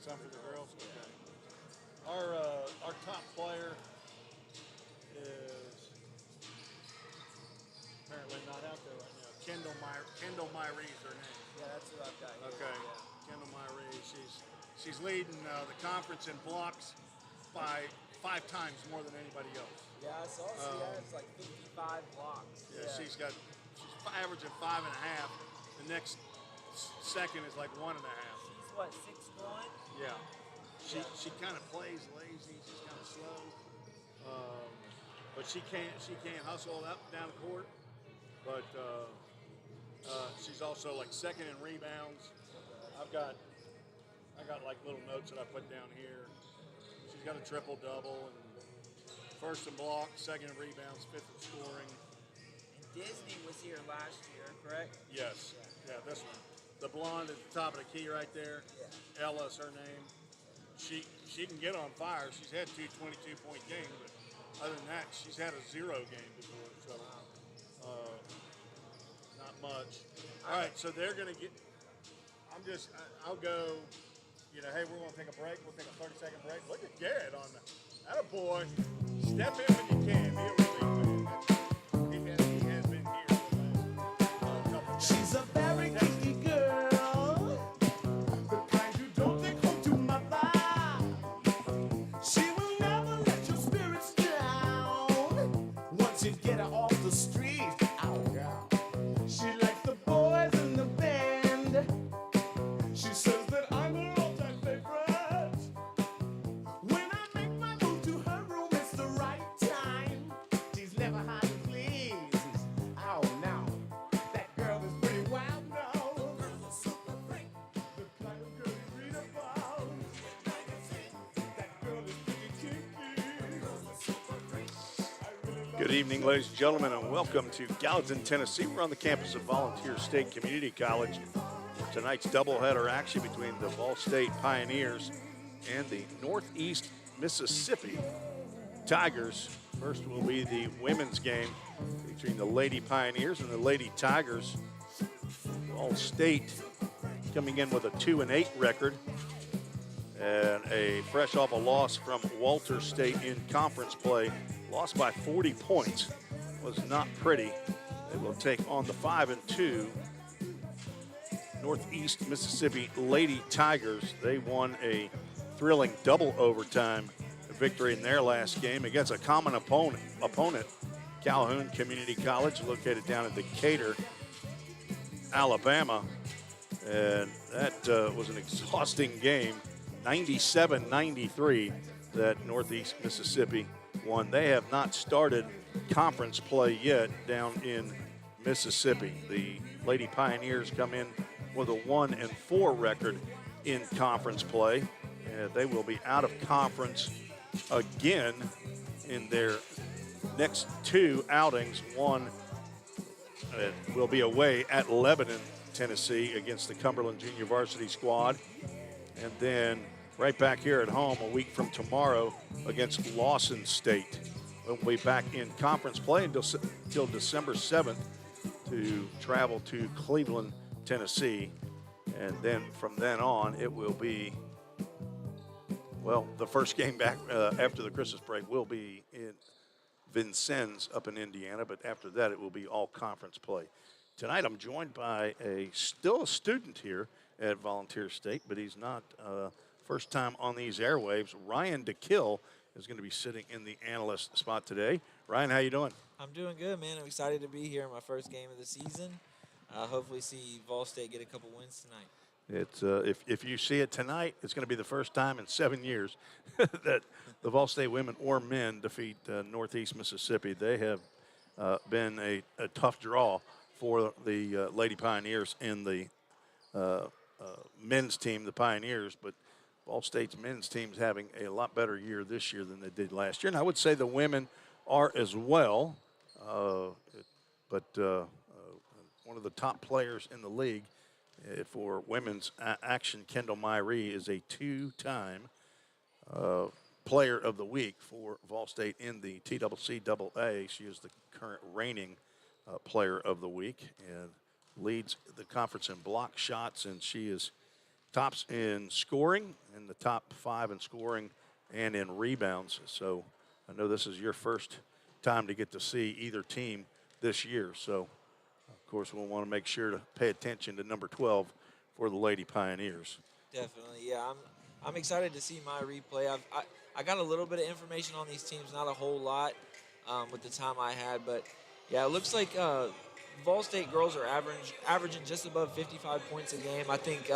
Some for the girls. Okay. Our top player is apparently not out there right now. Kendall Myrie is her name. Yeah, that's what I've got here. Okay. Yeah. Kendall Myrie. She's leading the conference in blocks by 5 times more than anybody else. Yeah, I saw she has like 55 blocks. Yeah, she's averaging 5.5. The next second is like 1.5. She's what, 6'1"? Yeah. She kind of plays lazy. She's kind of slow, but she can't hustle up down the court. But she's also like second in rebounds. I got like little notes that I put down here. She's got a triple double and first in blocks, second in rebounds, fifth in scoring. And Disney was here last year, correct? Yes. Yeah, this one. The blonde at the top of the key right there. Yeah. Ella's her name. She can get on fire. She's had 2 22-point games, but other than that, she's had a 0 game before. So not much. All right, so they're gonna get. I'll go. Hey, we're gonna take a break. We'll take a 30-second break. Look at Garrett on that. Attaboy. Step in when you can. Be a relief, man. He has been here for the last couple days. She's a very kinky girl, the kind you don't take home to mother. She will never let your spirits down. Once you get her off the street, oh girl. She likes the boys in the band. She says that I'm her all-time favorite. When I make my move to her room, it's the right time. She's never hard to please. Oh, now that girl is pretty wild now. The kind of girl you read about. That girl is pretty kinky. Good evening, ladies and gentlemen, and welcome to Gallatin, Tennessee. We're on the campus of Volunteer State Community College for tonight's doubleheader action between the Volstate Pioneers and the Northeast Mississippi Tigers. First will be the women's game between the Lady Pioneers and the Lady Tigers. Volstate coming in with a 2-8 record and a fresh off a loss from Walter State in conference play. Lost by 40 points. Was not pretty. They will take on the 5-2 Northeast Mississippi Lady Tigers. They won a thrilling double overtime victory in their last game against a common opponent, Calhoun Community College, located down in Decatur, Alabama. And that was an exhausting game, 97-93 that Northeast Mississippi won. They have not started conference play yet down in Mississippi. The Lady Pioneers come in with a 1-4 record in conference play. They will be out of conference again in their next 2 outings. One will be away at Lebanon, Tennessee, against the Cumberland Junior Varsity squad. And then right back here at home a week from tomorrow against Lawson State. We'll be back in conference play until December 7th to travel to Cleveland, Tennessee. And then from then on, it will be, well, the first game back after the Christmas break will be in Vincennes up in Indiana. But after that, it will be all conference play. Tonight, I'm joined by still a student here at Volunteer State, but he's not first time on these airwaves. Ryan DeKill is going to be sitting in the analyst spot today. Ryan, how you doing? I'm doing good, man. I'm excited to be here in my first game of the season. Hopefully see Volstate get a couple wins tonight. It's if you see it tonight, it's going to be the first time in 7 years that the Volstate women or men defeat Northeast Mississippi. They have been a tough draw for the Lady Pioneers and the men's team, the Pioneers, but Ball State's men's team's having a lot better year this year than they did last year. And I would say the women are as well. But one of the top players in the league for women's action, Kendall Myrie, is a 2-time player of the week for Vol State in the TCCAA. She is the current reigning player of the week and leads the conference in block shots, and she is tops in scoring, in the top 5 in scoring and in rebounds. So I know this is your first time to get to see either team this year. So, of course, we'll want to make sure to pay attention to number 12 for the Lady Pioneers. Definitely, yeah. I'm excited to see my replay. I got a little bit of information on these teams, not a whole lot with the time I had, but yeah, it looks like Vol State girls are averaging just above 55 points a game. I think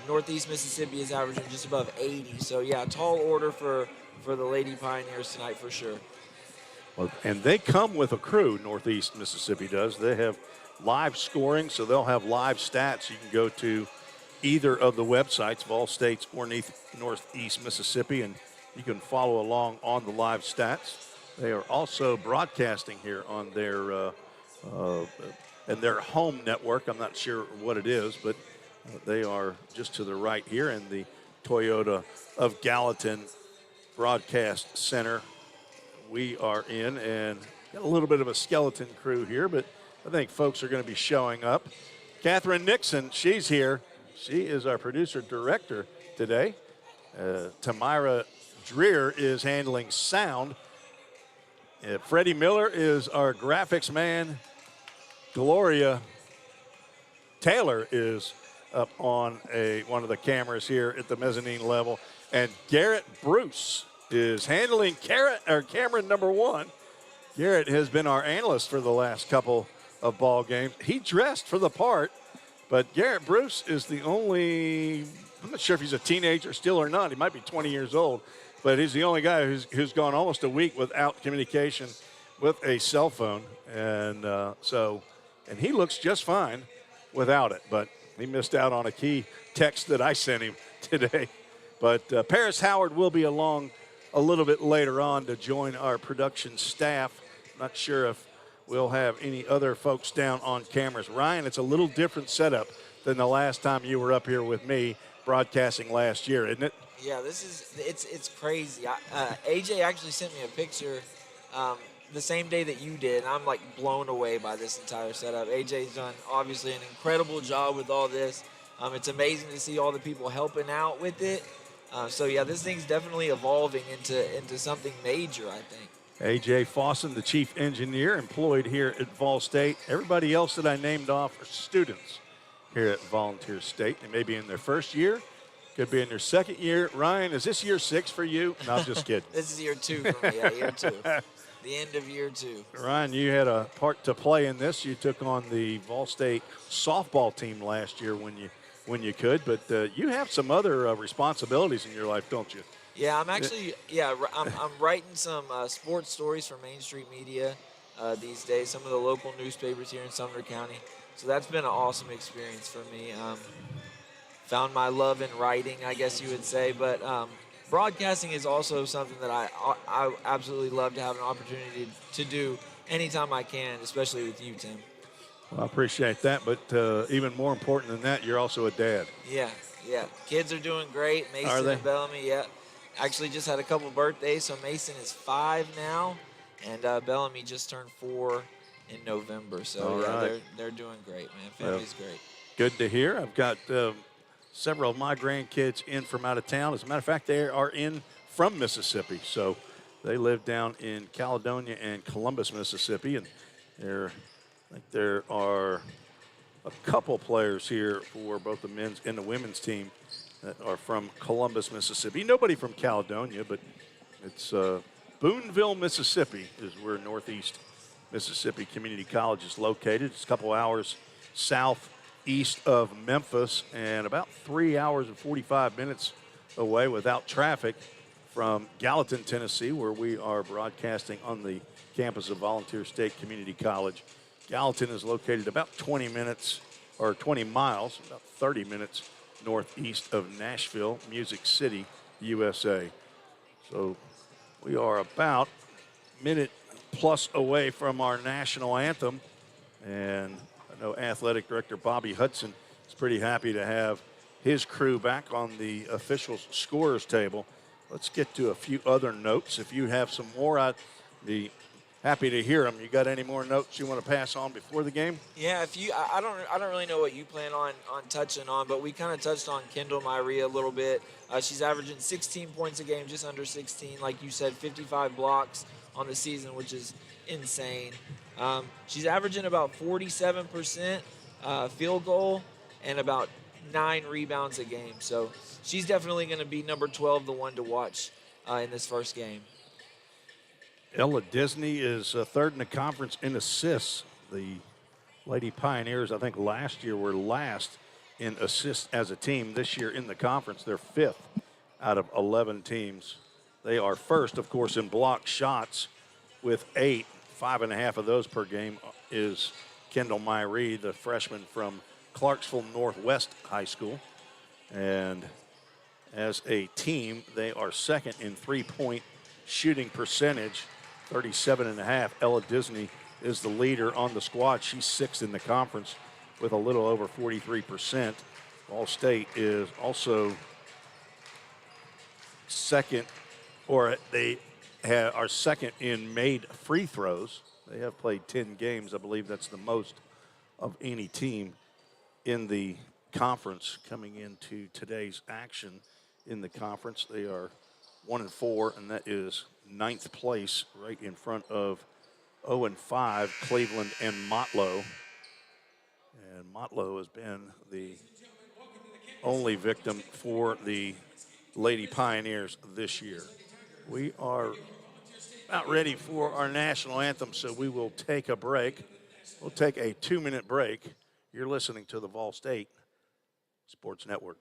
Northeast Mississippi is averaging just above 80. So yeah, tall order for the Lady Pioneers tonight for sure. Well, and they come with a crew, Northeast Mississippi does. They have live scoring, so they'll have live stats. You can go to either of the websites, Vol State's or Northeast Mississippi, and you can follow along on the live stats. They are also broadcasting here on their and their home network. I'm not sure what it is, but they are just to the right here in the Toyota of Gallatin Broadcast Center. We are in, and got a little bit of a skeleton crew here, but I think folks are going to be showing up. Catherine Nixon, she's here. She is our producer-director today. Tamira Dreer is handling sound. Freddie Miller is our graphics man. Gloria Taylor is up on one of the cameras here at the mezzanine level. And Garrett Bruce is handling camera number 1. Garrett has been our analyst for the last couple of ball games. He dressed for the part, but Garrett Bruce is the only, I'm not sure if he's a teenager still or not. He might be 20 years old, but he's the only guy who's gone almost a week without communication with a cell phone. And and he looks just fine without it, but he missed out on a key text that I sent him today. But Paris Howard will be along a little bit later on to join our production staff. Not sure if we'll have any other folks down on cameras. Ryan, it's a little different setup than the last time you were up here with me broadcasting last year, isn't it? Yeah, it's crazy. AJ actually sent me a picture the same day that you did, and I'm like blown away by this entire setup. AJ's done obviously an incredible job with all this. It's amazing to see all the people helping out with it. So yeah, this thing's definitely evolving into something major, I think. A.J. Fawson, the chief engineer employed here at Vol State. Everybody else that I named off are students here at Volunteer State. They may be in their first year, could be in their second year. Ryan, is this year 6 for you? No, I'm just kidding. This is year 2 for me, yeah, year 2. The end of year 2. Ryan, you had a part to play in this. You took on the Vol State softball team last year when you could, but you have some other responsibilities in your life, don't you? Yeah, I'm actually, I'm writing some sports stories for Main Street Media these days, some of the local newspapers here in Sumner County. So that's been an awesome experience for me. Found my love in writing, I guess you would say, but broadcasting is also something that I absolutely love to have an opportunity to do anytime I can, especially with you, Tim. Well, I appreciate that, but even more important than that, you're also a dad. Yeah. Kids are doing great. Mason and Bellamy, yeah. Actually just had a couple birthdays, so Mason is 5 now, and Bellamy just turned 4 in November. So they're doing great, man. Family's great. Good to hear. I've got several of my grandkids in from out of town. As a matter of fact, they are in from Mississippi. So they live down in Caledonia and Columbus, Mississippi, and I think there are a couple players here for both the men's and the women's team that are from Columbus, Mississippi. Nobody from Caledonia, but it's Boonville, Mississippi is where Northeast Mississippi Community College is located. It's a couple hours southeast of Memphis and about 3 hours and 45 minutes away without traffic from Gallatin, Tennessee, where we are broadcasting on the campus of Volunteer State Community College. Gallatin is located about 20 miles, about 30 minutes northeast of Nashville, Music City, USA. So we are about a minute plus away from our national anthem. And I know Athletic Director Bobby Hudson is pretty happy to have his crew back on the official scorers table. Let's get to a few other notes. If you have some more, the happy to hear them. You got any more notes you want to pass on before the game? Yeah, I don't really know what you plan on touching on, but we kind of touched on Kendall Myrie a little bit. She's averaging 16 points a game, just under 16, like you said, 55 blocks on the season, which is insane. She's averaging about 47% field goal and about 9 rebounds a game. So she's definitely going to be number 12, the one to watch in this first game. Ella Disney is third in the conference in assists. The Lady Pioneers, I think last year, were last in assists as a team. This year in the conference, they're 5th out of 11 teams. They are first, of course, in block shots with 8. 5.5 of those per game is Kendall Myrie, the freshman from Clarksville Northwest High School. And as a team, they are second in three-point shooting percentage, 37.5. Ella Disney is the leader on the squad. She's 6th in the conference with a little over 43%. Volstate is also second, or they are second in made free throws. They have played 10 games. I believe that's the most of any team in the conference coming into today's action in the conference. They are 1-4, and that is 9th place, right in front of 0-5 Cleveland and Motlow. And Motlow has been the only victim for the Lady Pioneers this year. We are about ready for our national anthem, so we will take a break. We'll take a 2-minute break. You're listening to the Volstate Sports Network.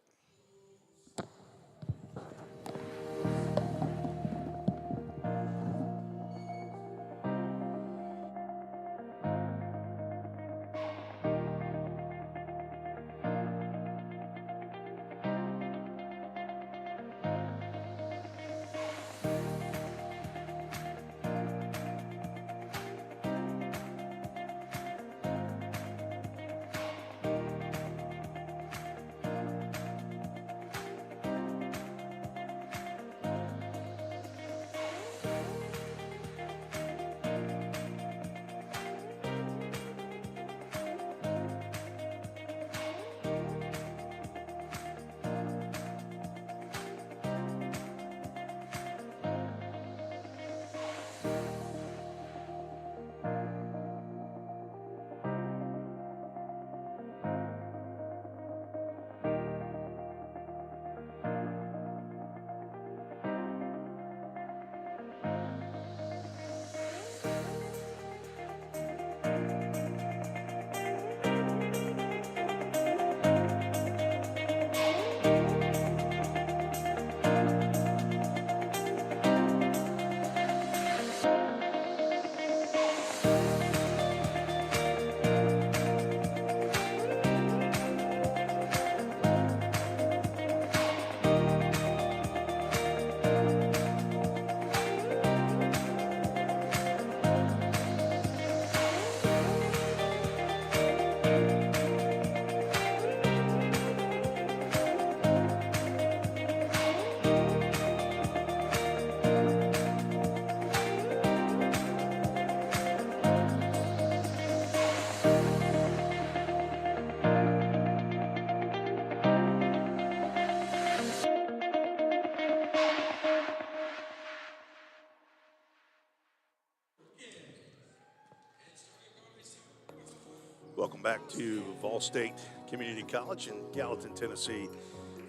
Welcome back to Volstate Community College in Gallatin, Tennessee.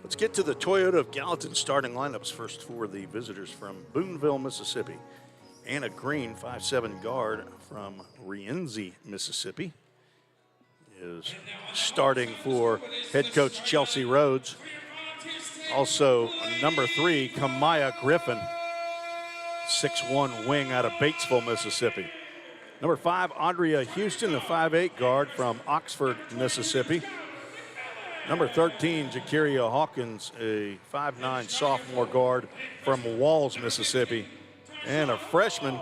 Let's get to the Toyota of Gallatin starting lineups first for the visitors from Boonville, Mississippi. Anna Green, 5'7" guard from Rienzi, Mississippi, is starting for head coach Chelsea Rhodes. Also, number 3, Kamaya Griffin, 6'1" wing out of Batesville, Mississippi. Number 5, Andrea Houston, a 5'8" guard from Oxford, Mississippi. Number 13, Jakiria Hawkins, a 5'9" sophomore guard from Walls, Mississippi. And a freshman,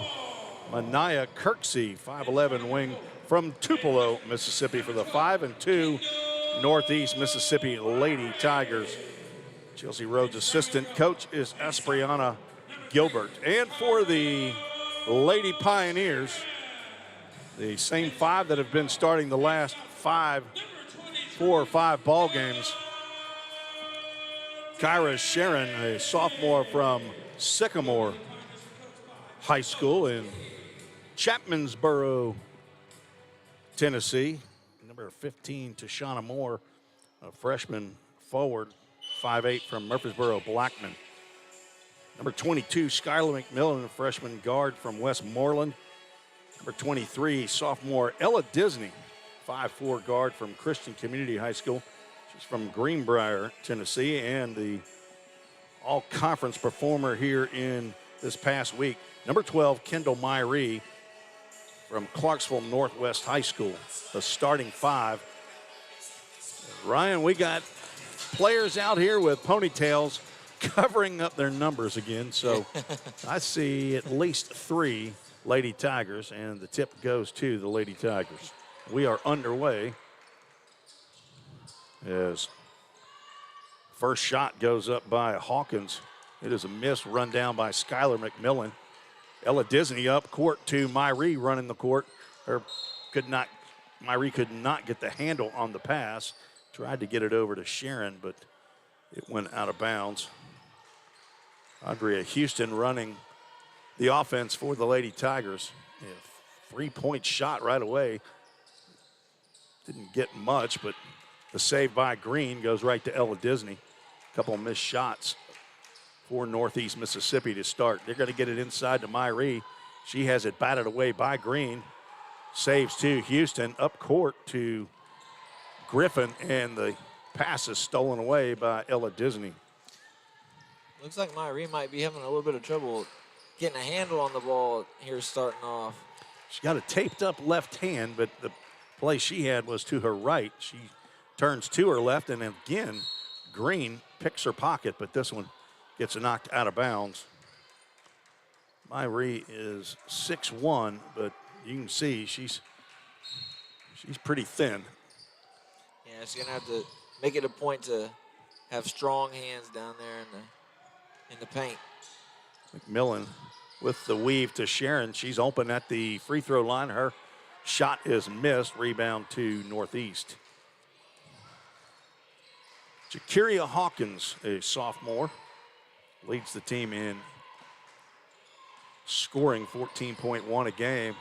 Manaya Kirksey, 5'11" wing from Tupelo, Mississippi, for the 5-2 Northeast Mississippi Lady Tigers. Chelsea Rhodes' assistant coach is Aspriana Gilbert. And for the Lady Pioneers, the same 5 that have been starting the last 4 or 5 ball games. Kyra Sharon, a sophomore from Sycamore High School in Chapmansboro, Tennessee. Number 15, Tashana Moore, a freshman forward, 5'8" from Murfreesboro Blackman. Number 22, Skylar McMillan, a freshman guard from Westmoreland. Number 23, sophomore Ella Disney, 5'4" guard from Christian Community High School. She's from Greenbrier, Tennessee, and the all-conference performer here in this past week. Number 12, Kendall Myrie from Clarksville Northwest High School, the starting 5. Ryan, we got players out here with ponytails covering up their numbers again, so I see at least 3 Lady Tigers, and the tip goes to the Lady Tigers. We are underway as first shot goes up by Hawkins. It is a miss, run down by Skylar McMillan. Ella Disney up court to Myrie running the court. Myrie could not get the handle on the pass. Tried to get it over to Sharon, but it went out of bounds. Andrea Houston running the offense for the Lady Tigers. A 3-point shot right away. Didn't get much, but the save by Green goes right to Ella Disney. A couple of missed shots for Northeast Mississippi to start. They're going to get it inside to Myrie. She has it batted away by Green. Saves to Houston, up court to Griffin, and the pass is stolen away by Ella Disney. Looks like Myrie might be having a little bit of trouble getting a handle on the ball here starting off. She got a taped up left hand, but the play she had was to her right. She turns to her left, and again, Green picks her pocket, but this one gets knocked out of bounds. Myrie is 6'1", but you can see she's pretty thin. Yeah, she's gonna have to make it a point to have strong hands down there in the paint. McMillan with the weave to Sharon. She's open at the free throw line. Her shot is missed. Rebound to Northeast. Jakiria Hawkins, a sophomore, leads the team in scoring 14.1 a game.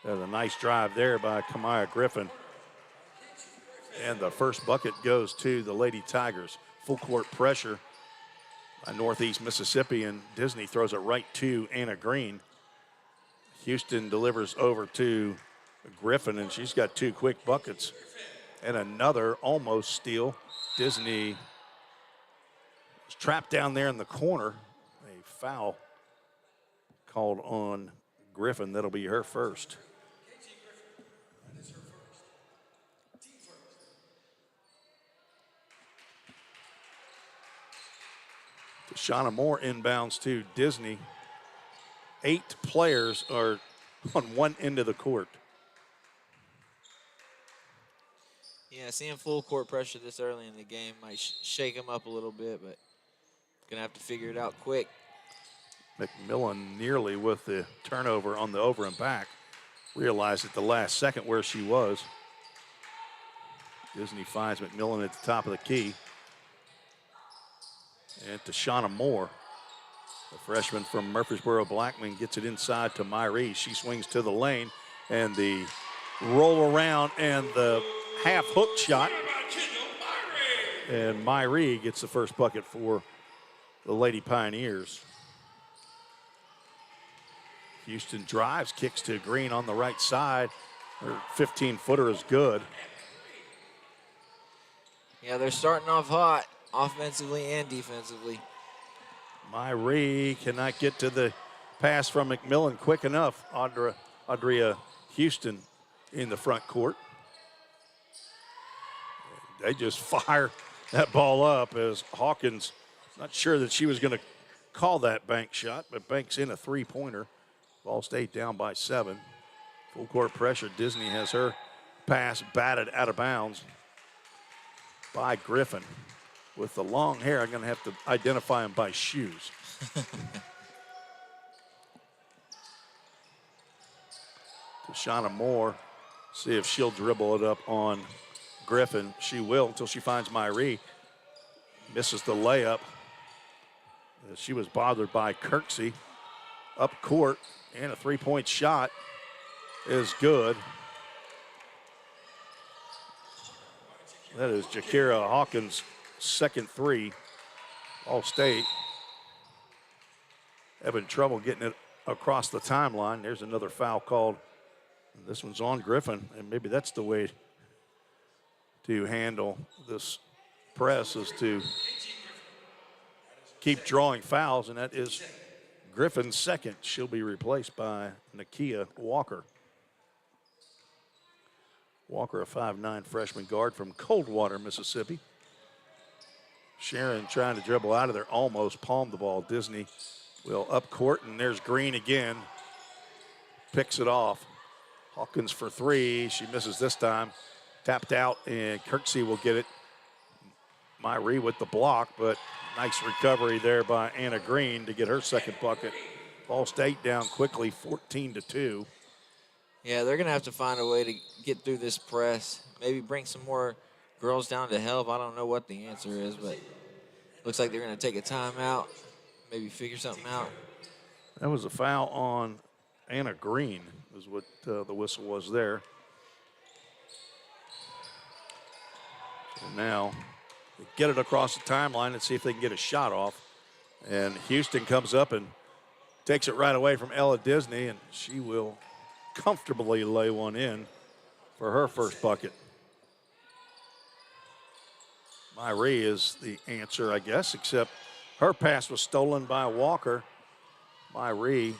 There's a nice drive there by Kamaya Griffin. And the first bucket goes to the Lady Tigers. Full court pressure by Northeast Mississippi, and Disney throws it right to Anna Green. Houston delivers over to Griffin, and she's got 2 quick buckets. And another almost steal. Disney was trapped down there in the corner. A foul called on Griffin. That'll be her first. Shauna Moore inbounds to Disney. 8 players are on one end of the court. Yeah, seeing full court pressure this early in the game might shake him up a little bit, but gonna have to figure it out quick. McMillan nearly with the turnover on the over and back. Realized at the last second where she was. Disney finds McMillan at the top of the key. And to Shauna Moore, the freshman from Murfreesboro Blackman, gets it inside to Myrie. She swings to the lane, and the roll around and the half hook shot. And Myrie gets the first bucket for the Lady Pioneers. Houston drives, kicks to Green on the right side. Her 15-footer is good. Yeah, they're starting off hot, offensively and defensively. Myrie cannot get to the pass from McMillan quick enough. Audria Houston in the front court. They just fire that ball up as Hawkins, not sure that she was going to call that bank shot, but banks in a three-pointer. Volstate down by 7. Full court pressure. Disney has her pass batted out of bounds by Griffin. With the long hair, I'm going to have to identify him by shoes. Shauna Moore, see if she'll dribble it up on Griffin. She will until she finds Myrie. Misses the layup. She was bothered by Kirksey. Up court, and a three-point shot is good. That is Jakira Hawkins' second three. Volstate having trouble getting it across the timeline. There's another foul called. This one's on Griffin, and maybe that's the way to handle this press, is to keep drawing fouls, and that is Griffin's second. She'll be replaced by Nakia Walker. Walker, a 5'9" freshman guard from Coldwater, Mississippi. Sharon trying to dribble out of there, almost palmed the ball. Disney will up court, and there's Green again. Picks it off. Hawkins for three. She misses this time. Tapped out, and Kirksey will get it. Myrie with the block, but nice recovery there by Anna Green to get her second bucket. Ball State down quickly, 14-2. Yeah, they're going to have to find a way to get through this press. Maybe bring some more girls down to help. I don't know what the answer is, but looks like they're going to take a timeout, maybe figure something out. That was a foul on Anna Green, is what the whistle was there. So now they get it across the timeline and see if they can get a shot off. And Houston comes up and takes it right away from Ella Disney, and she will comfortably lay one in for her first bucket. Myrie is the answer, I guess, except her pass was stolen by Walker. Myrie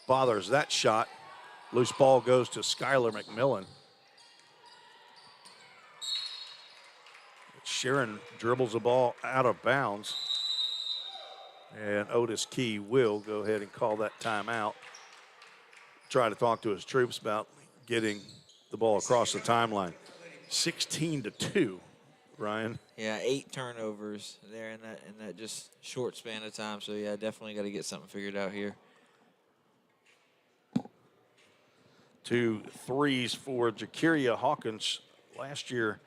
bothers that shot. Loose ball goes to Skylar McMillan. Sharon dribbles the ball out of bounds. And Otis Key will go ahead and call that timeout. Try to talk to his troops about getting the ball across the timeline. 16-2, Ryan. Yeah, 8 turnovers there in that just short span of time. So yeah, definitely got to get something figured out here. 2 threes for Jakiria Hawkins last year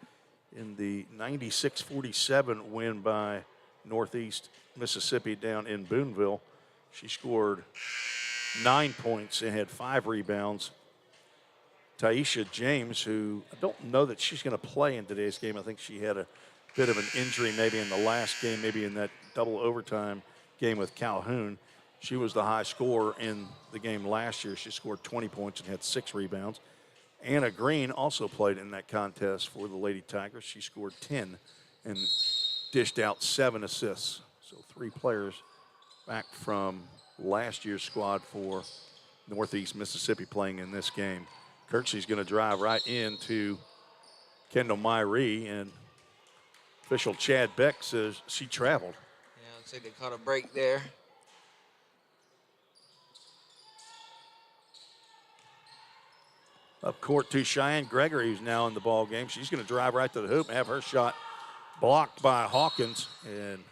in the 96-47 win by Northeast Mississippi down in Boonville. She scored 9 points and had 5 rebounds. Taisha James, who I don't know that she's going to play in today's game. I think she had a bit of an injury maybe in the last game, maybe in that double overtime game with Calhoun. She was the high scorer in the game last year. She scored 20 points and had 6 rebounds. Anna Green also played in that contest for the Lady Tigers. She scored 10 and dished out 7 assists. So 3 players back from last year's squad for Northeast Mississippi playing in this game. Kirksey's going to drive right into Kendall Myrie, and official Chad Beck says she traveled. Yeah, looks like they caught a break there. Up court to Cheyenne Gregory, who's now in the ball game. She's going to drive right to the hoop and have her shot blocked by Hawkins, and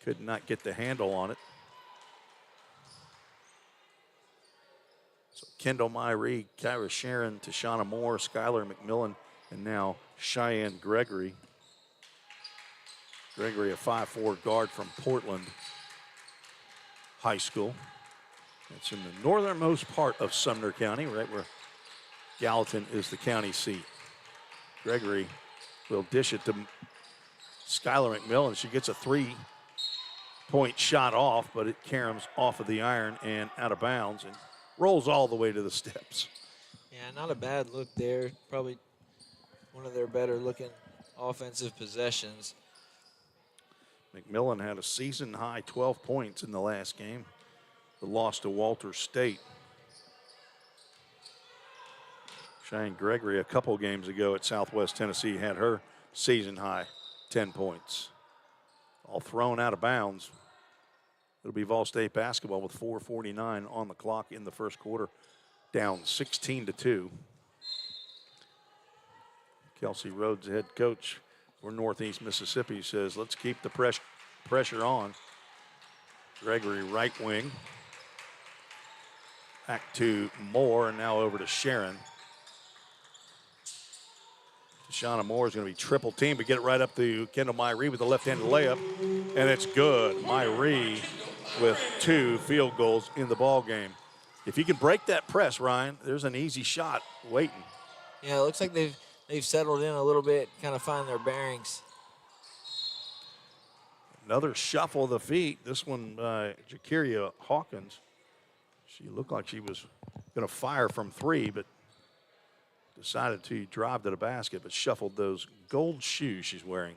could not get the handle on it. So Kendall Myrie, Kyra Sharon, Tashana Moore, Skylar McMillan, and now Cheyenne Gregory. Gregory, a 5'4" guard from Portland High School. It's in the northernmost part of Sumner County, right where Gallatin is the county seat. Gregory will dish it to Skylar McMillan. She gets a 3-point shot off, but it caroms off of the iron and out of bounds and rolls all the way to the steps. Yeah, not a bad look there. Probably one of their better looking offensive possessions. McMillan had a season-high 12 points in the last game. The loss to Walter State. Cheyenne Gregory, a couple games ago at Southwest Tennessee, had her season-high 10 points. All thrown out of bounds. It'll be Vol State basketball with 4:49 on the clock in the first quarter, down 16-2. Kelsey Rhodes, head coach for Northeast Mississippi, says, let's keep the pressure on. Gregory, right wing. Back to Moore, and now over to Sharon. Shauna Moore is going to be triple teamed, but get it right up to Kendall Myree with the left-handed layup, and it's good. Myree with 2 field goals in the ball game. If you can break that press, Ryan, there's an easy shot waiting. Yeah, it looks like they've settled in a little bit, kind of find their bearings. Another shuffle of the feet. This one by Jakiria Hawkins. She looked like she was going to fire from 3, but decided to drive to the basket, but shuffled those gold shoes she's wearing.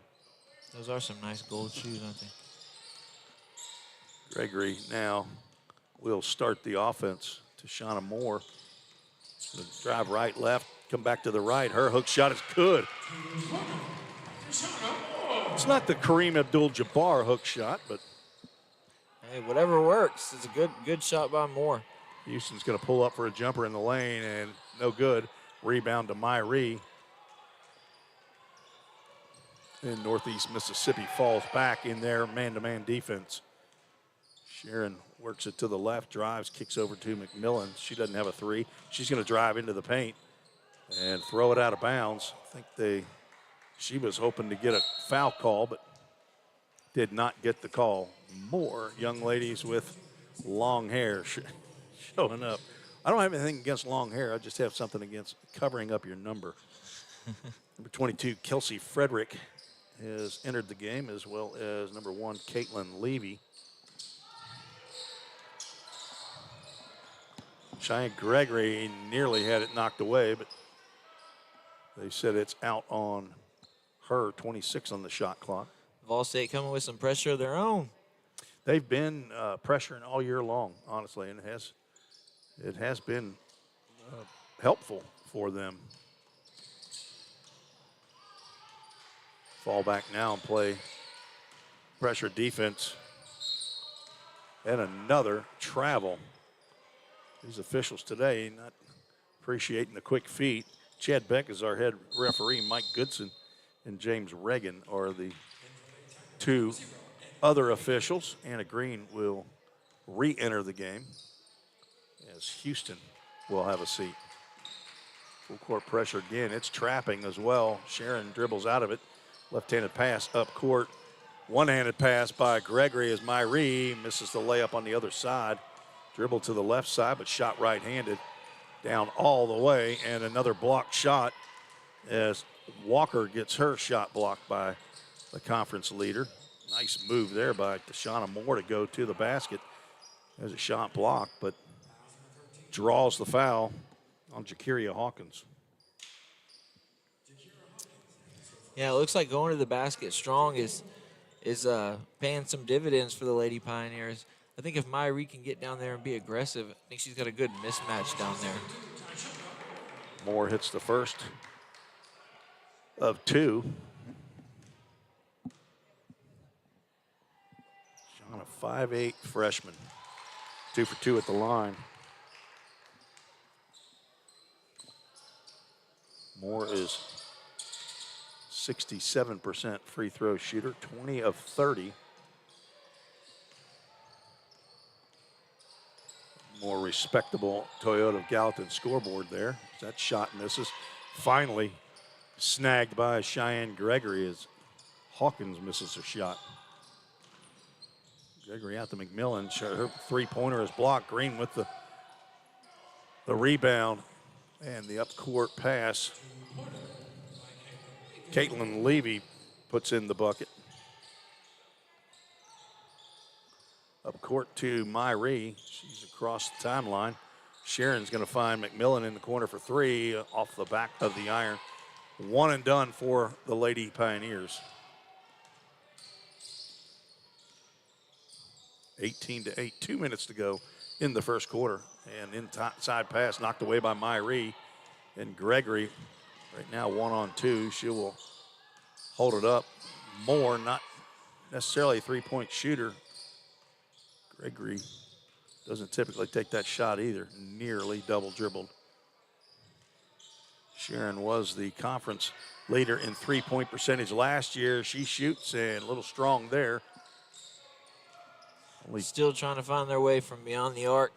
Those are some nice gold shoes, aren't they? Gregory now will start the offense to Shauna Moore. Drive right, left, come back to the right. Her hook shot is good. It's not the Kareem Abdul-Jabbar hook shot, but Hey, whatever works. It's a good shot by Moore. Houston's going to pull up for a jumper in the lane, and no good. Rebound to Myree. And Northeast Mississippi falls back in their man-to-man defense. Sharon works it to the left, drives, kicks over to McMillan. She doesn't have a 3. She's going to drive into the paint and throw it out of bounds. I think she was hoping to get a foul call, but did not get the call. More young ladies with long hair showing up. I don't have anything against long hair. I just have something against covering up your number. Number 22, Kelsey Frederick, has entered the game, as well as number 1, Caitlin Levy. Cheyenne Gregory nearly had it knocked away, but they said it's out on her. 26 on the shot clock. Volstate coming with some pressure of their own. They've been pressuring all year long, honestly, and it has been helpful for them. Fall back now and play pressure defense. And another travel. These officials today not appreciating the quick feet. Chad Beck is our head referee. Mike Goodson and James Reagan are the 2 other officials. Anna Green will re-enter the game as Houston will have a seat. Full court pressure again. It's trapping as well. Sharon dribbles out of it. Left-handed pass up court. One-handed pass by Gregory as Myree misses the layup on the other side. Dribble to the left side, but shot right-handed. Down all the way, and another blocked shot as Walker gets her shot blocked by the conference leader. Nice move there by Tashana Moore to go to the basket. There's a shot blocked, but draws the foul on Jakiria Hawkins. Yeah, it looks like going to the basket strong is paying some dividends for the Lady Pioneers. I think if Myree can get down there and be aggressive, I think she's got a good mismatch down there. Moore hits the first of 2. Sean, a 5'8" freshman. 2 for 2 at the line. Moore is 67% free throw shooter, 20 of 30. More respectable Toyota of Gallatin scoreboard there. That shot misses. Finally snagged by Cheyenne Gregory as Hawkins misses her shot. Gregory out to McMillan. Her three-pointer is blocked. Green with the rebound and the up-court pass. Caitlin Levy puts in the bucket. Up court to Myree. She's across the timeline. Sharon's going to find McMillan in the corner for 3 off the back of the iron. One and done for the Lady Pioneers. 18-8, 2 minutes to go in the first quarter. And inside pass knocked away by Myree. And Gregory right now 1-on-2. She will hold it up. Moore, not necessarily a three-point shooter. Gregory doesn't typically take that shot either. Nearly double dribbled. Sharon was the conference leader in three-point percentage last year. She shoots and a little strong there. Still trying to find their way from beyond the arc.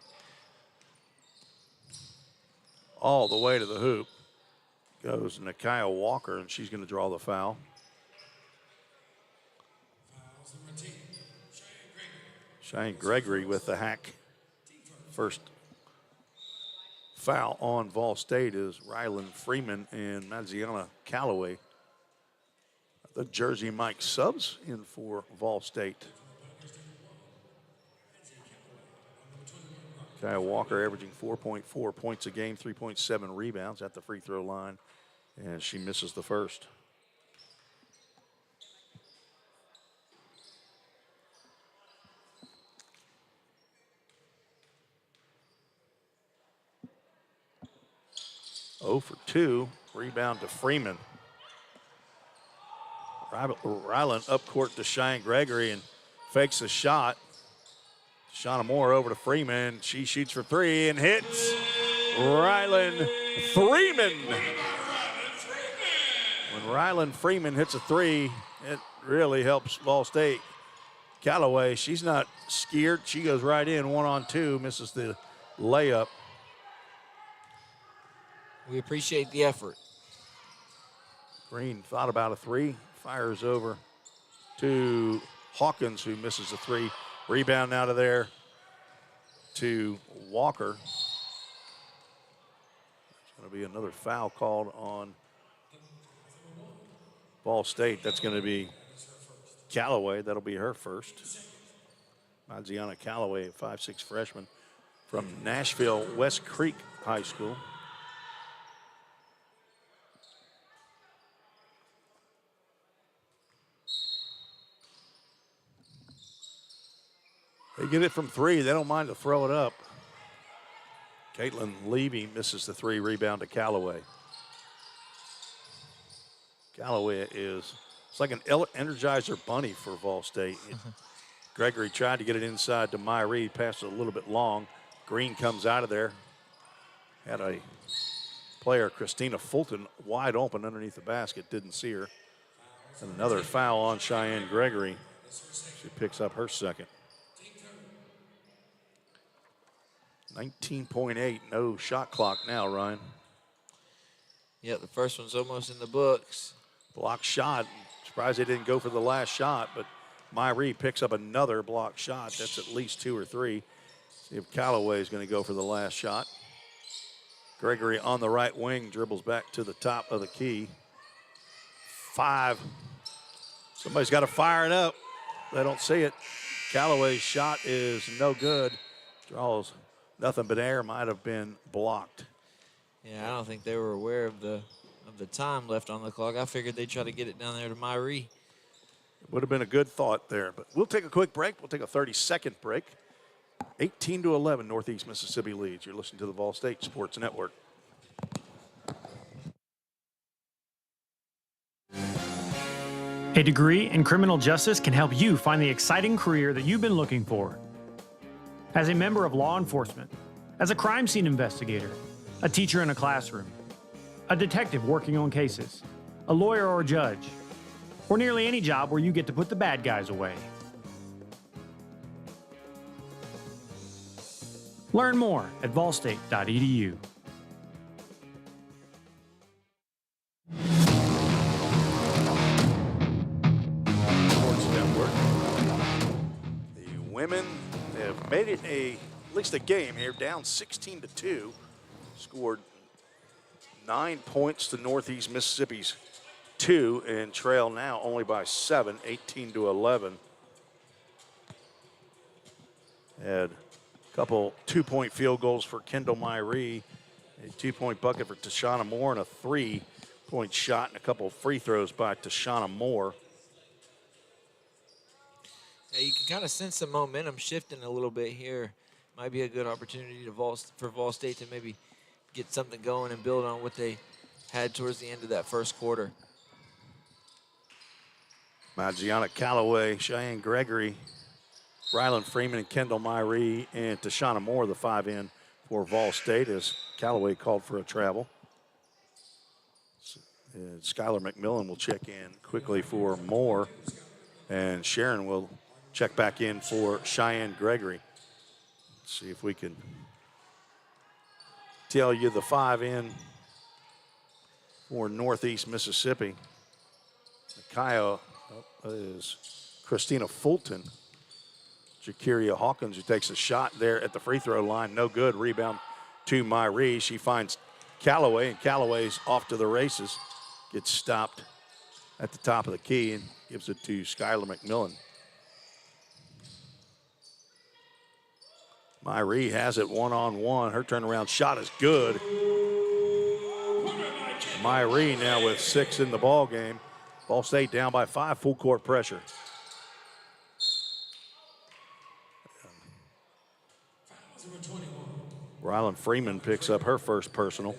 all the way to the hoop. Goes Nakia Walker, and she's going to draw the foul. Cheyenne Gregory with the hack. First foul on Vol State is Rylan Freeman and Madziana Calloway. The Jersey Mike subs in for Vol State. Kyle Walker averaging 4.4 points a game, 3.7 rebounds at the free throw line, and she misses the first. Oh for 2, rebound to Freeman. Ryland up court to Cheyenne Gregory and fakes a shot. Shauna Moore over to Freeman. She shoots for 3 and hits. Ryland Freeman. When Ryland Freeman hits a 3, it really helps Vol State. Callaway, she's not scared. She goes right in, 1-on-2, misses the layup. We appreciate the effort. Green thought about a 3, fires over to Hawkins, who misses a 3. Rebound out of there to Walker. There's going to be another foul called on Ball State. That's going to be Callaway. That'll be her first. Madziana Callaway, a 5'6" freshman from Nashville West Creek High School. They get it from 3. They don't mind to throw it up. Caitlin Levy misses the 3, rebound to Callaway. Callaway is, it's like an Energizer bunny for Vol State. Gregory tried to get it inside to Myrie, passed it a little bit long. Green comes out of there. Had a player, Christina Fulton, wide open underneath the basket, didn't see her. And another foul on Cheyenne Gregory. She picks up her second. 19.8, no shot clock now, Ryan. Yeah, the first one's almost in the books. Block shot. Surprised they didn't go for the last shot, but Myrie picks up another block shot. That's at least 2 or 3. See if Callaway is going to go for the last shot. Gregory on the right wing dribbles back to the top of the key. 5. Somebody's got to fire it up. They don't see it. Callaway's shot is no good. Draws nothing but air, might have been blocked. Yeah, I don't think they were aware of the time left on the clock. I figured they'd try to get it down there to Myrie. Would have been a good thought there, but we'll take a quick break. We'll take a 30-second break. 18-11, Northeast Mississippi leads. You're listening to the Vol State Sports Network. A degree in criminal justice can help you find the exciting career that you've been looking for. As a member of law enforcement, as a crime scene investigator, a teacher in a classroom, a detective working on cases, a lawyer or a judge, or nearly any job where you get to put the bad guys away. Learn more at volstate.edu. Sports Network. The women have made it at least a game here, down 16-2. Scored 9 points to Northeast Mississippi's 2 and trail now only by 7, 18-11. Had a couple 2-point field goals for Kendall Myrie, a 2-point bucket for Tashana Moore, and a 3-point shot and a couple free throws by Tashana Moore. Yeah, you can kind of sense the momentum shifting a little bit here. Might be a good opportunity for Vol State to maybe get something going and build on what they had towards the end of that first quarter. Gianna Callaway, Cheyenne Gregory, Rylan Freeman, and Kendall Myrie, and Tashana Moore, the 5 in for Vol State, as Callaway called for a travel. And Skylar McMillan will check in quickly for Moore, and Sharon will check back in for Cheyenne Gregory. Let's see if we can tell you the 5 in for Northeast Mississippi. Kaya is Christina Fulton. Jakiria Hawkins, who takes a shot there at the free throw line. No good. Rebound to Myrie. She finds Callaway, and Callaway's off to the races. Gets stopped at the top of the key and gives it to Skylar McMillan. Myrie has it one-on-one. Her turnaround shot is good. Myrie now with 6 in the ball game. Ball State down by 5, full court pressure. Rylan Freeman picks up her first personal.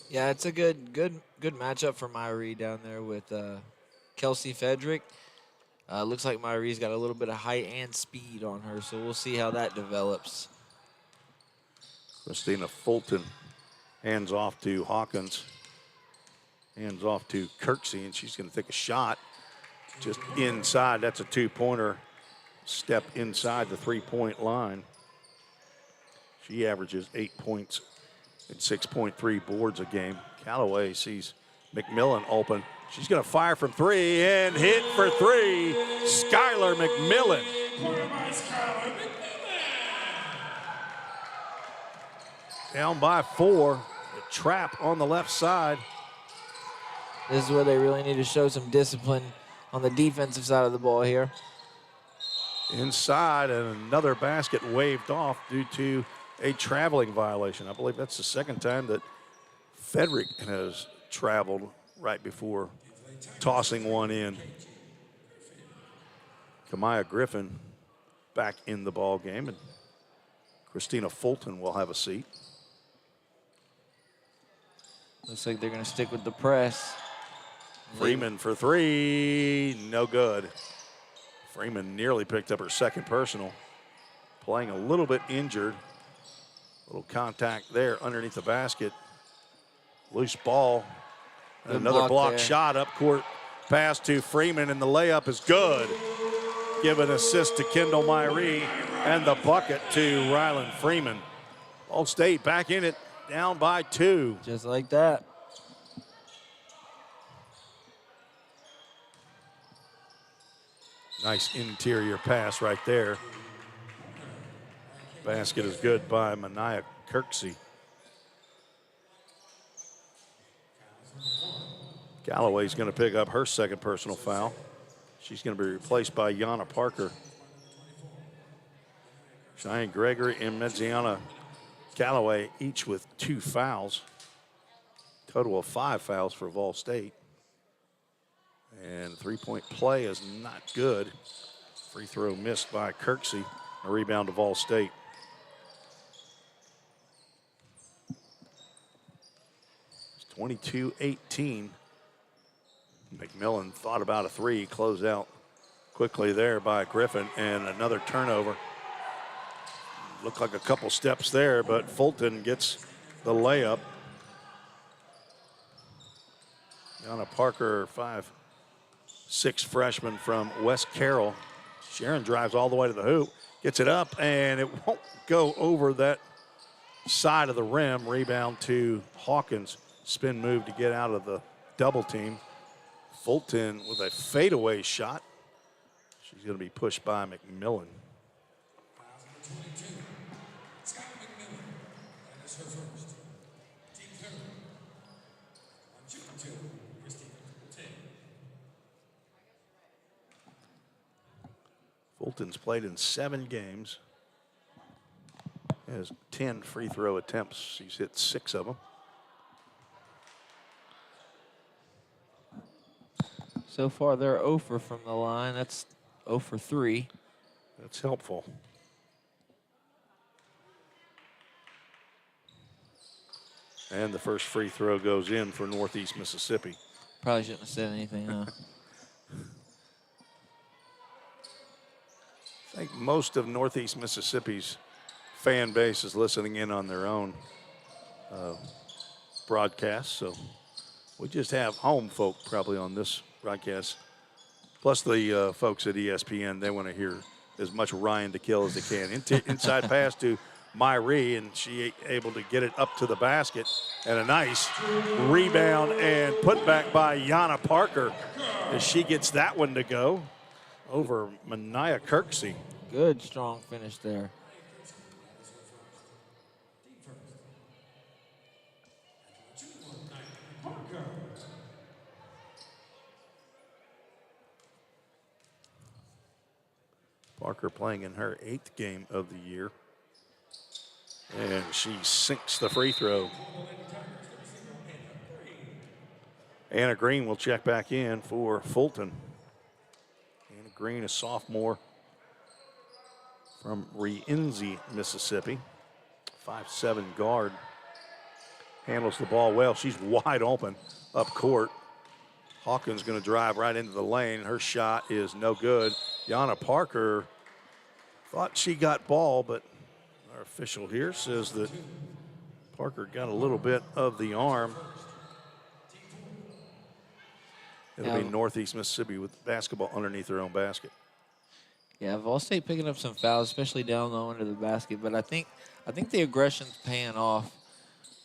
Yeah, it's a good matchup for Myrie down there with Kelsey Fedrick. Looks like Myrie's got a little bit of height and speed on her, so we'll see how that develops. Christina Fulton hands off to Hawkins. Hands off to Kirksey, and she's going to take a shot just inside. That's a 2-pointer. Step inside the 3-point line. She averages 8 points and 6.3 boards a game. Callaway sees McMillan open. She's going to fire from 3 and hit for 3. Skylar McMillan. Down by 4. A trap on the left side. This is where they really need to show some discipline on the defensive side of the ball here. Inside, and another basket waved off due to a traveling violation. I believe that's the second time that Fedrick has traveled right before tossing one in. Kamaya Griffin back in the ball game, and Christina Fulton will have a seat. Looks like they're going to stick with the press. Freeman for 3, no good. Freeman nearly picked up her second personal. Playing a little bit injured. Little contact there underneath the basket. Loose ball. And another block shot up court. Pass to Freeman, and the layup is good. Give an assist to Kendall Myrie, and the bucket to Rylan Freeman. Ball State back in it, down by 2. Just like that. Nice interior pass right there. Basket is good by Mania Kirksey. Callaway's going to pick up her second personal foul. She's going to be replaced by Yana Parker. Cheyenne Gregory and Medziana Callaway each with 2 fouls. Total of 5 fouls for Vol State. And 3-point play is not good. Free throw missed by Kirksey. A rebound to Vol State. It's 22-18. McMillan thought about a 3, closed out quickly there by Griffin, and another turnover. Looked like a couple steps there, but Fulton gets the layup. Yana Parker, 5'6" freshman from West Carroll. Sharon drives all the way to the hoop, gets it up, and it won't go over that side of the rim. Rebound to Hawkins. Spin move to get out of the double team. Fulton with a fadeaway shot. She's going to be pushed by McMillan. Fulton's played in 7 games. Has 10 free throw attempts. She's hit 6 of them. So far, they're 0 for from the line. That's 0 for 3. That's helpful. And the first free throw goes in for Northeast Mississippi. Probably shouldn't have said anything, huh? I think most of Northeast Mississippi's fan base is listening in on their own broadcast, so we just have home folk probably on this broadcast. Plus the folks at ESPN, they want to hear as much Ryan DeKill as they can. Inside pass to Myrie, and she able to get it up to the basket. And a nice rebound and put back by Yana Parker as she gets that one to go over Mania Kirksey. Good, strong finish there. Parker playing in her 8th game of the year. And she sinks the free throw. Anna Green will check back in for Fulton. Anna Green, a sophomore from Rienzi, Mississippi. 5'7" guard. Handles the ball well. She's wide open up court. Hawkins going to drive right into the lane. Her shot is no good. Yana Parker thought she got ball, but our official here says that Parker got a little bit of the arm. It'll be Northeast Mississippi with basketball underneath their own basket. Yeah, Volstate picking up some fouls, especially down low under the basket. But I think the aggression's paying off.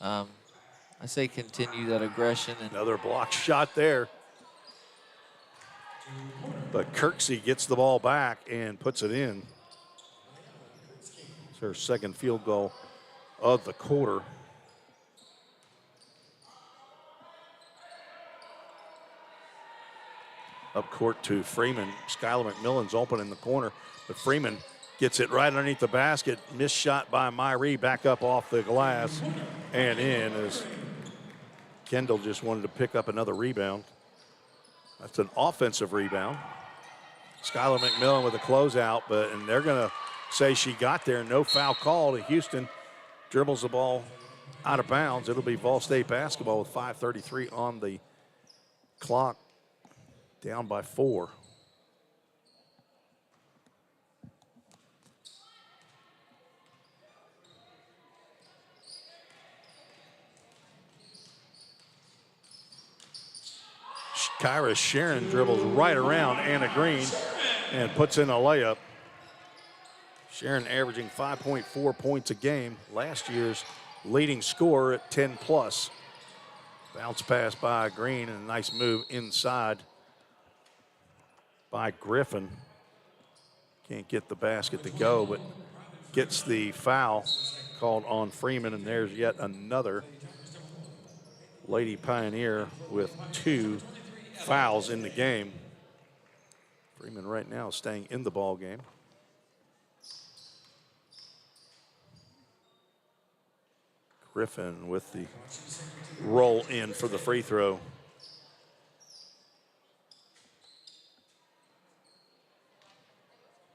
I say continue that aggression. And Another block shot there. But Kirksey gets the ball back and puts it in. It's her second field goal of the quarter. Up court to Freeman. Skylar McMillan's open in the corner, but Freeman gets it right underneath the basket. Missed shot by Myrie, back up off the glass and in as Kendall just wanted to pick up another rebound. That's an offensive rebound. Skylar McMillan with a closeout, and they're going to say she got there. No foul call to Houston. Dribbles the ball out of bounds. It'll be Vol State basketball with 5:33 on the clock. Down by 4. Kyra Sharon dribbles right around Anna Green and puts in a layup. Sharon averaging 5.4 points a game. Last year's leading scorer at 10 plus. Bounce pass by Green and a nice move inside by Griffin. Can't get the basket to go, but gets the foul called on Freeman, and there's yet another Lady Pioneer with 2 fouls in the game. Freeman right now staying in the ball game. Griffin with the roll in for the free throw.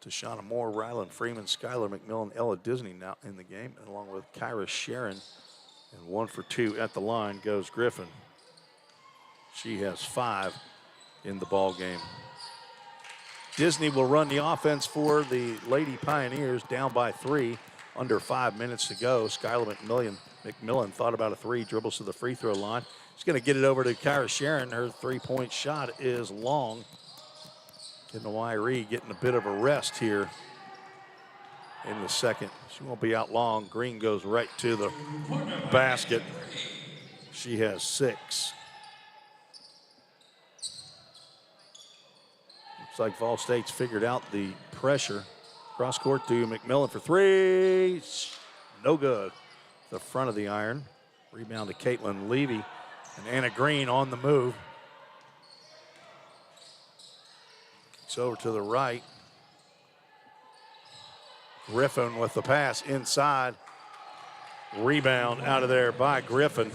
Tashana Moore, Ryland Freeman, Skylar McMillan, Ella Disney now in the game, along with Kyra Sharon. And 1 for 2 at the line goes Griffin. She has 5 in the ball game. Disney will run the offense for the Lady Pioneers, down by 3, under 5 minutes to go. Skylar McMillan thought about a 3, dribbles to the free throw line. She's going to get it over to Kyra Sharon. Her 3-point shot is long. Myrie getting a bit of a rest here in the second. She won't be out long. Green goes right to the basket. She has 6. Looks like Vol State's figured out the pressure. Cross court to McMillan for 3. No good. The front of the iron. Rebound to Caitlin Levy. And Anna Green on the move. It's over to the right. Griffin with the pass inside. Rebound out of there by Griffin.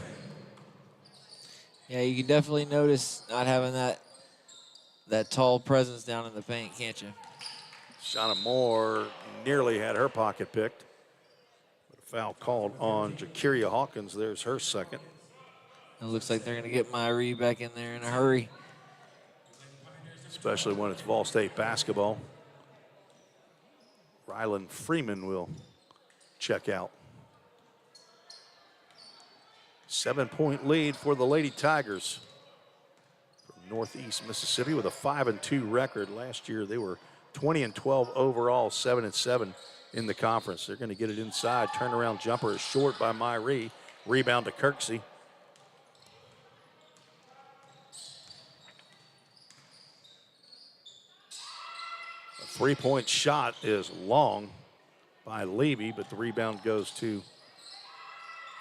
yeah, you can definitely notice not having that tall presence down in the paint, can't you? Shauna Moore nearly had her pocket picked. But a foul called on Jakiria Hawkins. There's her second. It looks like they're going to get Myrie back in there in a hurry. Especially when it's Vol State basketball. Ryland Freeman will check out. 7-point lead for the Lady Tigers from Northeast Mississippi with a 5-2 record. Last year they were 20-12 overall, 7-7 in the conference. They're going to get it inside. Turnaround jumper is short by Myrie. Rebound to Kirksey. A three-point shot is long by Levy, but the rebound goes to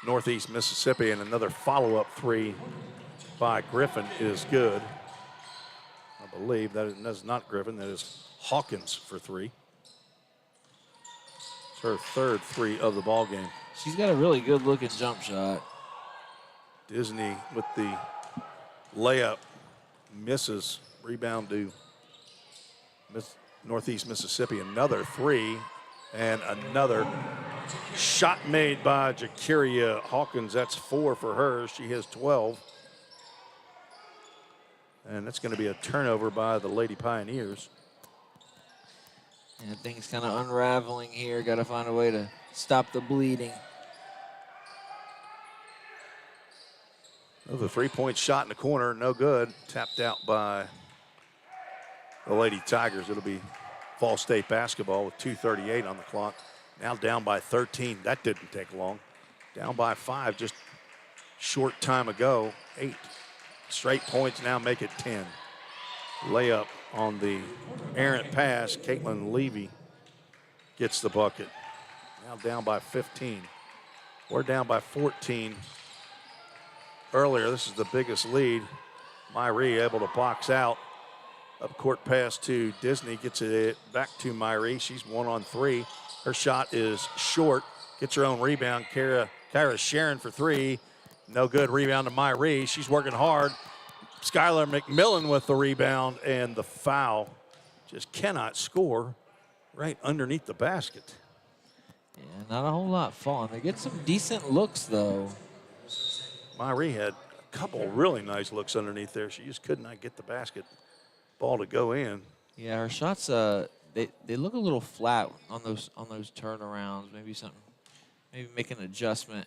Northeast Mississippi, and another follow-up three by Griffin is good. I believe that is not Griffin, that is Hawkins for three. It's her third three of the ball game. She's got a really good-looking jump shot. Disney with the layup misses. Rebound to Northeast Mississippi. Another three and another shot made by Jakiria Hawkins. That's 4 for her. She has 12. And that's going to be a turnover by the Lady Pioneers. And things kind of unraveling here. Got to find a way to stop the bleeding. The three-point shot in the corner, no good. Tapped out by the Lady Tigers. It'll be Volstate basketball with 2:38 on the clock. Now down by 13. That didn't take long. Down by 5 just short time ago. 8 straight points now make it 10. Layup on the errant pass. Caitlin Levy gets the bucket. Now down by 15. We're down by 14. Earlier, this is the biggest lead. Myrie able to box out. Up court pass to Disney, gets it back to Myrie. She's 1 on 3. Her shot is short. Gets her own rebound. Kyra Sharon for 3. No good. Rebound to Myrie. She's working hard. Skylar McMillan with the rebound, and the foul. Just cannot score right underneath the basket. Yeah, not a whole lot falling. They get some decent looks, though. Myrie had a couple really nice looks underneath there. She just could not get the basket ball to go in. Yeah, her shots they look a little flat on those turnarounds. Maybe make an adjustment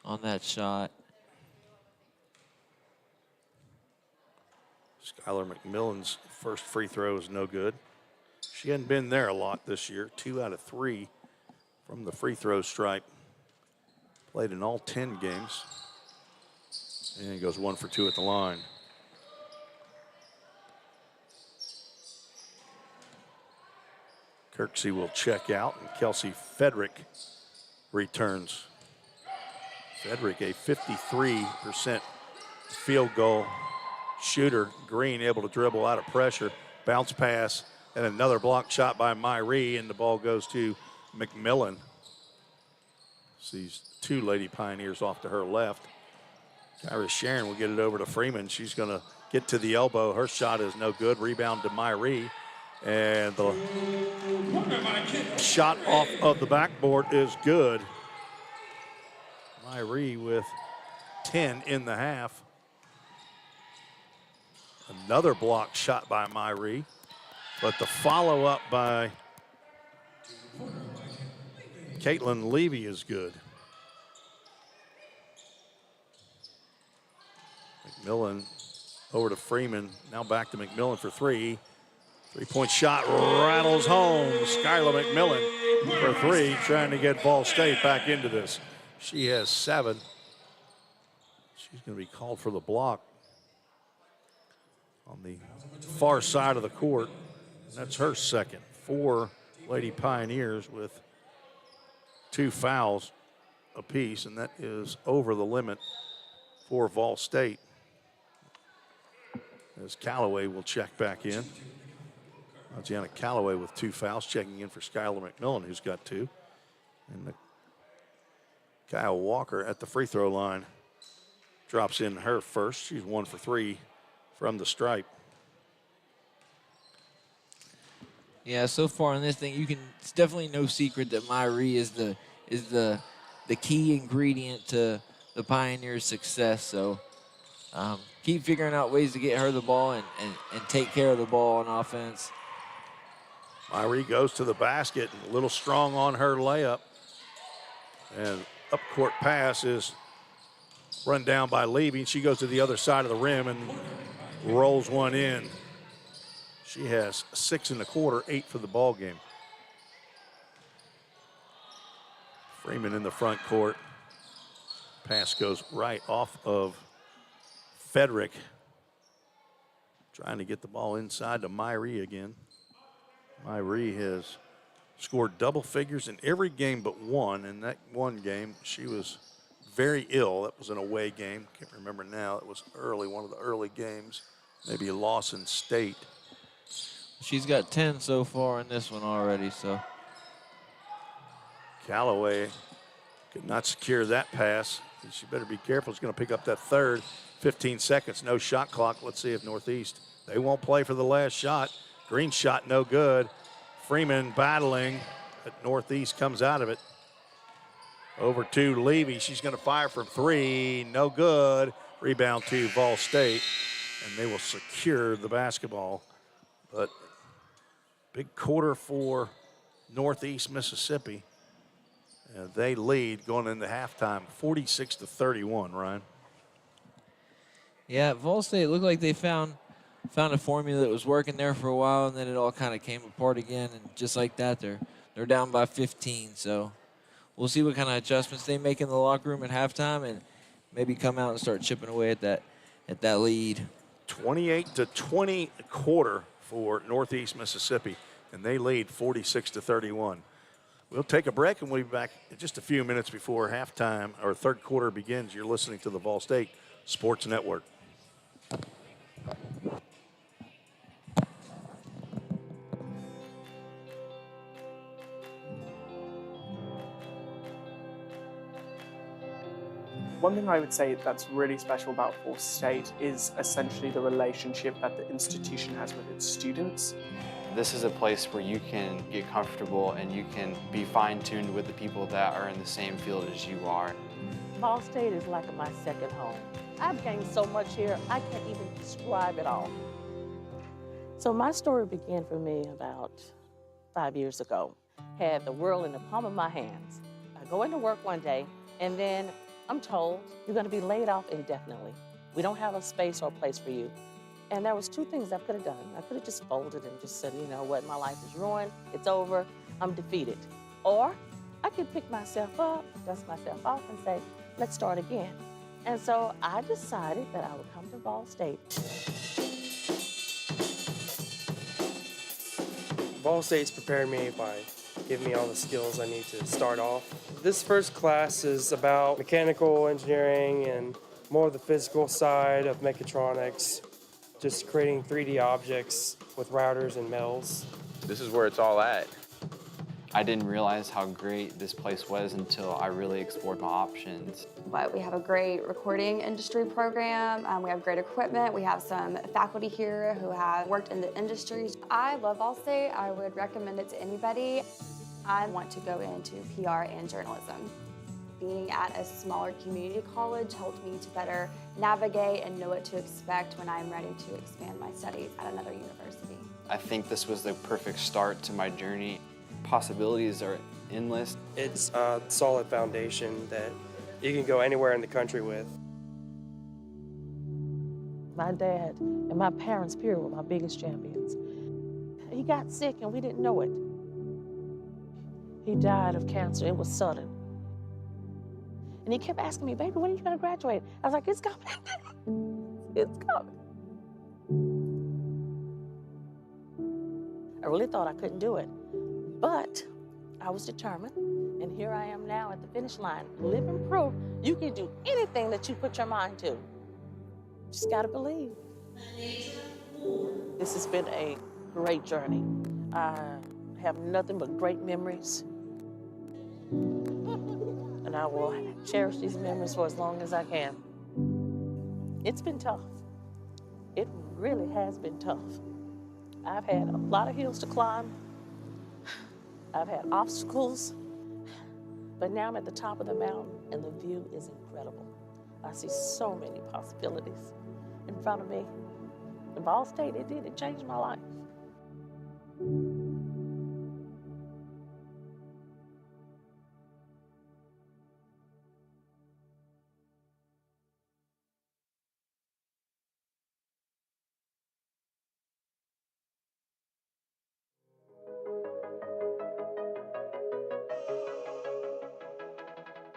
on that shot. Skylar McMillan's first free throw is no good. She hadn't been there a lot this year. 2 out of 3 from the free throw stripe. Played in all 10 games. And goes 1 for 2 at the line. Kirksey will check out, and Kelsey Fedrick returns. Fedrick, a 53% field goal shooter. Green able to dribble out of pressure. Bounce pass, and another block shot by Myrie, and the ball goes to McMillan. Sees 2 Lady Pioneers off to her left. Kyra Sharon will get it over to Freeman. She's going to get to the elbow. Her shot is no good. Rebound to Myrie. And the shot off of the backboard is good. Myrie with 10 in the half. Another block shot by Myrie. But the follow-up by Caitlin Levy is good. McMillan over to Freeman. Now back to McMillan for 3. Three-point shot rattles home. Skylar McMillan for 3, trying to get Ball State back into this. She has 7. She's going to be called for the block on the far side of the court. That's her second. 4 Lady Pioneers with 2 fouls apiece, and that is over the limit for Vol State. As Callaway will check back in. Gianna Callaway with 2 fouls, checking in for Skylar McMillan, who's got 2. And Kyle Walker at the free throw line drops in her first. She's 1 for 3 from the stripe. Yeah, so far in this thing, it's definitely no secret that Myrie is the key ingredient to the Pioneers' success. So keep figuring out ways to get her the ball and take care of the ball on offense. Myrie goes to the basket, a little strong on her layup. And up court pass is run down by Levy. She goes to the other side of the rim and rolls one in. She has 6 in the quarter, 8 for the ball game. Freeman in the front court. Pass goes right off of Federick. Trying to get the ball inside to Myrie again. Myrie has scored double figures in every game but one. In that one game, she was very ill. That was an away game. Can't remember now. It was early, one of the early games. Maybe a loss in state. She's got 10 so far in this one already, so. Callaway could not secure that pass. She better be careful. She's going to pick up that third. 15 seconds, no shot clock. Let's see if Northeast, they won't play for the last shot. Green shot, no good. Freeman battling, but Northeast comes out of it. Over to Levy. She's going to fire from three. No good. Rebound to Volstate, and they will secure the basketball. But big quarter for Northeast Mississippi. And they lead going into halftime, 46-31, Ryan. Yeah, Volstate looked like they found a formula that was working there for a while, and then it all kind of came apart again. And just like that, they're down by 15. So we'll see what kind of adjustments they make in the locker room at halftime, and maybe come out and start chipping away at that lead. 28-20 a quarter for Northeast Mississippi, and they lead 46-31. We'll take a break, and we'll be back in just a few minutes before halftime or third quarter begins. You're listening to the Volstate Sports Network. One thing I would say that's really special about Volstate is essentially the relationship that the institution has with its students. This is a place where you can get comfortable and you can be fine-tuned with the people that are in the same field as you are. Volstate is like my second home. I've gained so much here, I can't even describe it all. So my story began for me about 5 years ago. Had the world in the palm of my hands. I go into work one day, and then I'm told you're going to be laid off indefinitely. We don't have a space or a place for you. And there was two things I could have done. I could have just folded and just said, you know what, my life is ruined, it's over, I'm defeated. Or I could pick myself up, dust myself off, and say, let's start again. And so I decided that I would come to Volstate. Volstate's prepared me by giving me all the skills I need to start off. This first class is about mechanical engineering and more of the physical side of mechatronics, just creating 3D objects with routers and mills. This is where it's all at. I didn't realize how great this place was until I really explored my options. But we have a great recording industry program. We have great equipment. We have some faculty here who have worked in the industry. I love Volstate. I would recommend it to anybody. I want to go into PR and journalism. Being at a smaller community college helped me to better navigate and know what to expect when I'm ready to expand my studies at another university. I think this was the perfect start to my journey. Possibilities are endless. It's a solid foundation that you can go anywhere in the country with. My dad and my parents, period, were my biggest champions. He got sick and we didn't know it. He died of cancer. It was sudden. And he kept asking me, baby, when are you going to graduate? I was like, it's coming. It's coming. I really thought I couldn't do it. But I was determined, and here I am now at the finish line, living proof you can do anything that you put your mind to. Just gotta believe. This has been a great journey. I have nothing but great memories. And I will cherish these memories for as long as I can. It's been tough. It really has been tough. I've had a lot of hills to climb. I've had obstacles, but now I'm at the top of the mountain and the view is incredible. I see so many possibilities in front of me. In Volstate, it changed my life.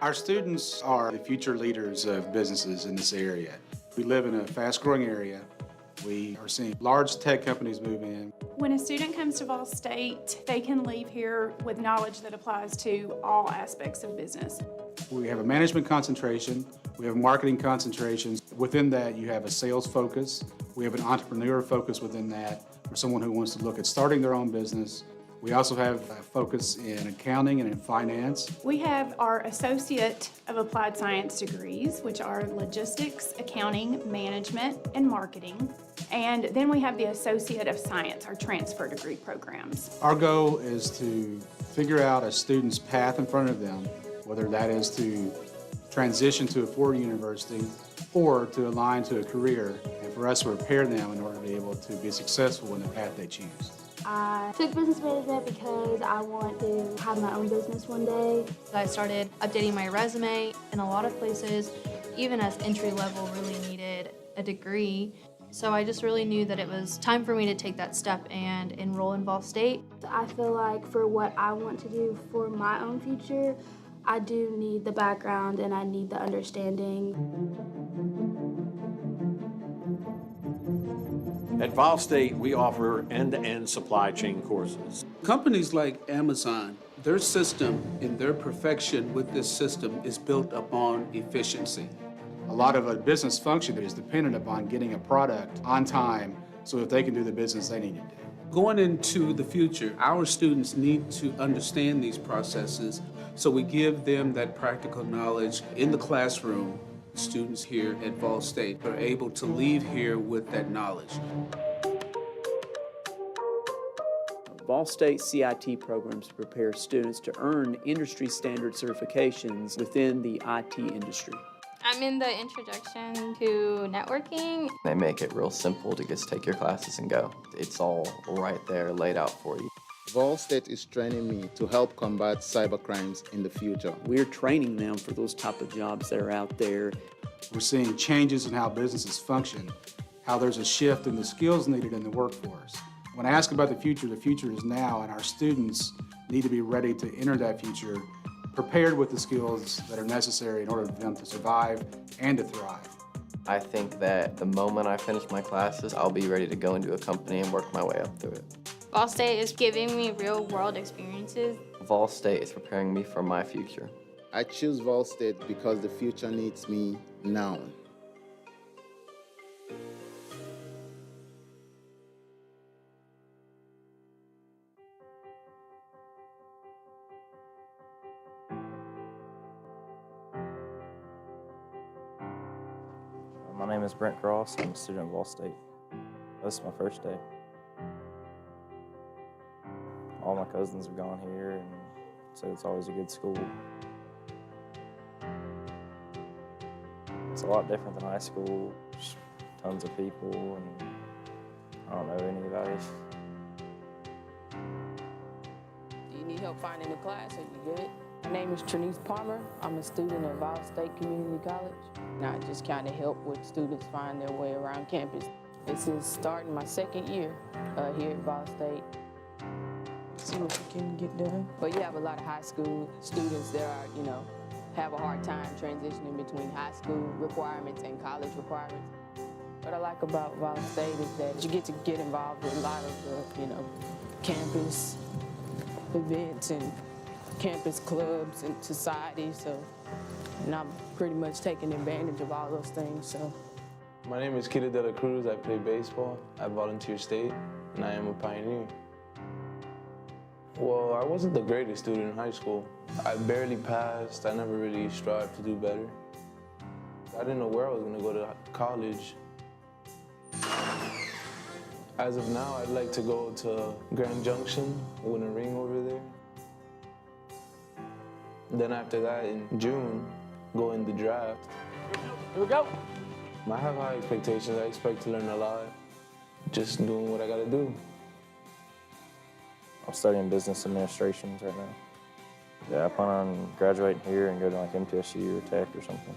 Our students are the future leaders of businesses in this area. We live in a fast-growing area. We are seeing large tech companies move in. When a student comes to Volstate, they can leave here with knowledge that applies to all aspects of business. We have a management concentration. We have marketing concentrations. Within that, you have a sales focus. We have an entrepreneur focus within that for someone who wants to look at starting their own business. We also have a focus in accounting and in finance. We have our Associate of Applied Science degrees, which are logistics, accounting, management, and marketing. And then we have the Associate of Science, our transfer degree programs. Our goal is to figure out a student's path in front of them, whether that is to transition to a four-year university or to align to a career, and for us to prepare them in order to be able to be successful in the path they choose. I took business management because I want to have my own business one day. I started updating my resume. In a lot of places, even as entry level, really needed a degree. So I just really knew that it was time for me to take that step and enroll in Volstate. I feel like for what I want to do for my own future, I do need the background and I need the understanding. At Volstate, we offer end-to-end supply chain courses. Companies like Amazon, their system and their perfection with this system is built upon efficiency. A lot of a business function is dependent upon getting a product on time so that they can do the business they need to do. Going into the future, our students need to understand these processes, so we give them that practical knowledge in the classroom. Students here at Volstate are able to leave here with that knowledge. Volstate CIT programs prepare students to earn industry standard certifications within the IT industry. I'm in the introduction to networking. They make it real simple to just take your classes and go. It's all right there laid out for you. Volstate is training me to help combat cybercrimes in the future. We're training them for those type of jobs that are out there. We're seeing changes in how businesses function, how there's a shift in the skills needed in the workforce. When I ask about the future is now, and our students need to be ready to enter that future, prepared with the skills that are necessary in order for them to survive and to thrive. I think that the moment I finish my classes, I'll be ready to go into a company and work my way up through it. Volstate is giving me real-world experiences. Volstate is preparing me for my future. I choose Volstate because the future needs me now. My name is Brent Cross. I'm a student at Volstate. This is my first day. All my cousins have gone here and said it's always a good school. It's a lot different than high school. There's tons of people and I don't know anybody. Do you need help finding a class? Are you good? My name is Trinice Palmer. I'm a student at Volstate Community College. And I just kind of help with students find their way around campus. This is starting my second year here at Volstate. See what we can get done. But you have a lot of high school students that are, have a hard time transitioning between high school requirements and college requirements. What I like about Volstate is that you get involved with a lot of the, campus events and campus clubs and societies. And I'm pretty much taking advantage of all those things. So. My name is Kita De La Cruz. I play baseball at Volunteer State, and I am a pioneer. Well, I wasn't the greatest student in high school. I barely passed. I never really strived to do better. I didn't know where I was going to go to college. As of now, I'd like to go to Grand Junction, win a ring over there. Then after that, in June, go in the draft. Here we go. I have high expectations. I expect to learn a lot. Just doing what I got to do. I'm studying business administrations right now. Yeah, I plan on graduating here and go to like MTSU or Tech or something.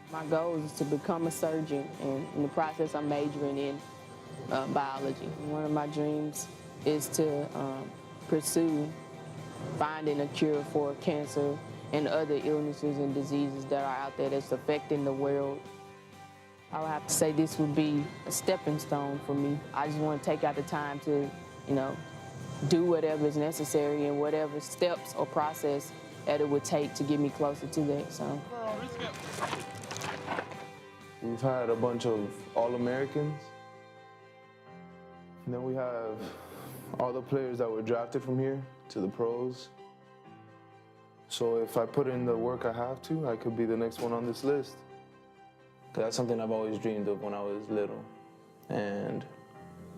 My goal is to become a surgeon, and in the process I'm majoring in biology. One of my dreams is to pursue finding a cure for cancer and other illnesses and diseases that are out there that's affecting the world. I would have to say this would be a stepping stone for me. I just want to take out the time to, do whatever is necessary and whatever steps or process that it would take to get me closer to that. So. We've had a bunch of All-Americans. And then we have all the players that were drafted from here to the pros. So if I put in the work I have to, I could be the next one on this list. That's something I've always dreamed of when I was little. And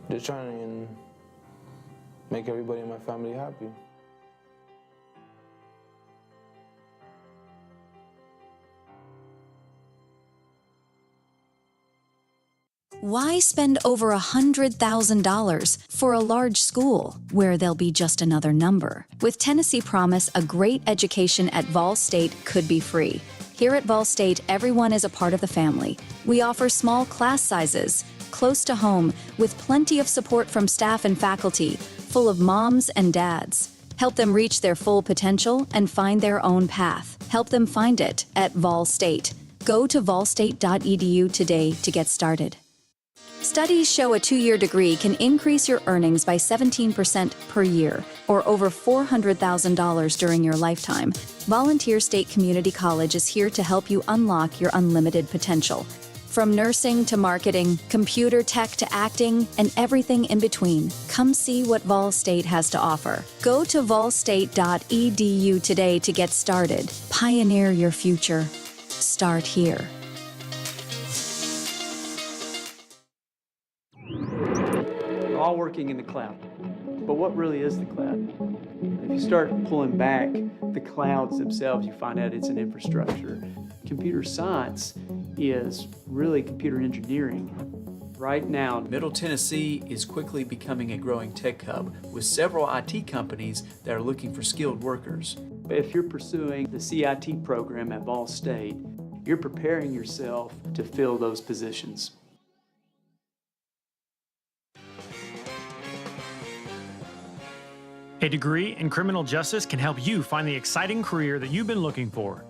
just trying to make everybody in my family happy. Why spend over $100,000 for a large school where they'll be just another number? With Tennessee Promise, a great education at Volstate could be free. Here at Volstate, everyone is a part of the family. We offer small class sizes, close to home, with plenty of support from staff and faculty, full of moms and dads. Help them reach their full potential and find their own path. Help them find it at Volstate. Go to volstate.edu today to get started. Studies show a 2-year degree can increase your earnings by 17% per year, or over $400,000 during your lifetime. Volunteer State Community College is here to help you unlock your unlimited potential. From nursing to marketing, computer tech to acting, and everything in between, come see what Vol State has to offer. Go to volstate.edu today to get started. Pioneer your future. Start here. We're all working in the cloud. But what really is the cloud? If you start pulling back the clouds themselves, you find out it's an infrastructure. Computer science is really computer engineering. Right now, Middle Tennessee is quickly becoming a growing tech hub with several IT companies that are looking for skilled workers. if you're pursuing the CIT program at Vol State, you're preparing yourself to fill those positions. A degree in criminal justice can help you find the exciting career that you've been looking for.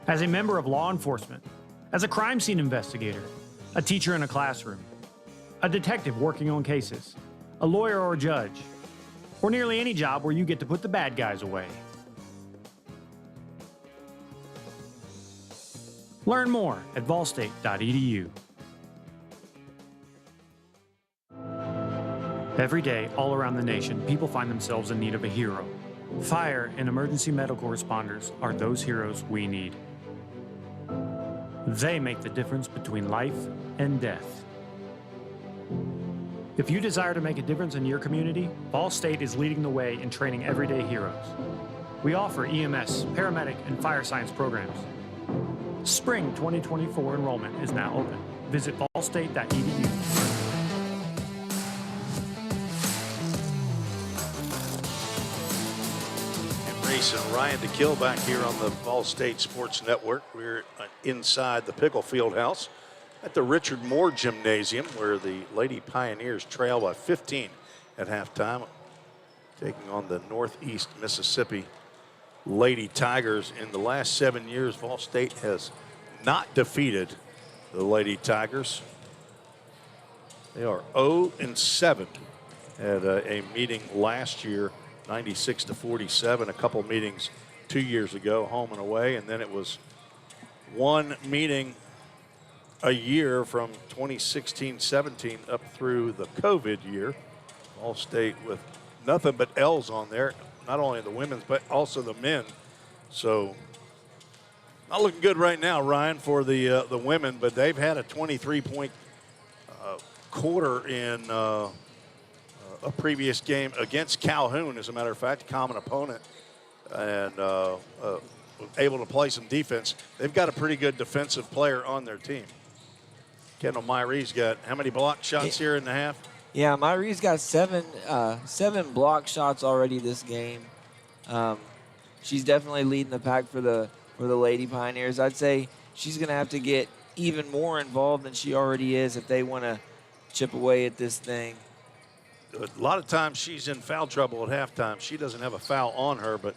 As a member of law enforcement, as a crime scene investigator, a teacher in a classroom, a detective working on cases, a lawyer or a judge, or nearly any job where you get to put the bad guys away. Learn more at volstate.edu. Every day, all around the nation, people find themselves in need of a hero. Fire and emergency medical responders are those heroes we need. They make the difference between life and death. If you desire to make a difference in your community, Vol State is leading the way in training everyday heroes. We offer EMS, paramedic, and fire science programs. Spring 2024 enrollment is now open. Visit volstate.edu. Reese and Ryan DeKill back here on the Vol State Sports Network. We're inside the Pickle Field House at the Richard Moore Gymnasium, where the Lady Pioneers trail by 15 at halftime, taking on the Northeast Mississippi Lady Tigers. In the last 7 years, Vol State has not defeated the Lady Tigers. They are 0-7 at a meeting last year, 96-47. A couple meetings 2 years ago, home and away, and then it was one meeting a year from 2016-17 up through the COVID year. All State with nothing but L's on there, not only the women's but also the men. So not looking good right now, Ryan, for the women, but they've had a 23-point quarter in a previous game against Calhoun, as a matter of fact, a common opponent, and able to play some defense. They've got a pretty good defensive player on their team. Kendall Myrie's got how many block shots here in the half? Yeah, Myrie's got seven block shots already this game. She's definitely leading the pack for the Lady Pioneers. I'd say she's going to have to get even more involved than she already is if they want to chip away at this thing. A lot of times she's in foul trouble at halftime. She doesn't have a foul on her, but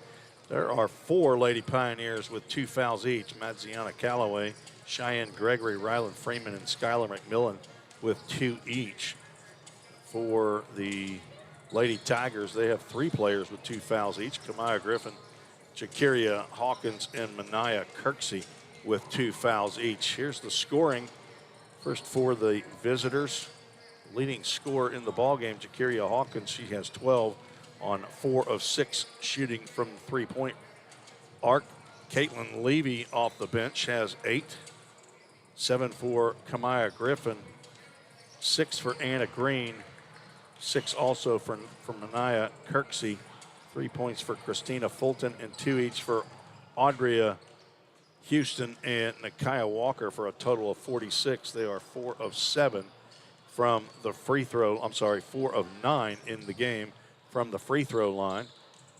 There are 4 Lady Pioneers with 2 fouls each. Madziana Calloway, Cheyenne Gregory, Ryland Freeman, and Skylar McMillan with 2 each. For the Lady Tigers, they have 3 players with 2 fouls each. Kamaya Griffin, Jakiria Hawkins, and Manaya Kirksey with 2 fouls each. Here's the scoring. First for the visitors. Leading scorer in the ballgame, Jakiria Hawkins. She has 12 on 4 of 6 shooting from the three-point arc. Caitlin Levy off the bench has 8. 7 for Kamaya Griffin. 6 for Anna Green. 6 also for Manaya Kirksey. 3 points for Christina Fulton and 2 each for Audria Houston and Nakia Walker for a total of 46. They are 4 of 7 from the free throw. 4 of 9 in the game from the free throw line.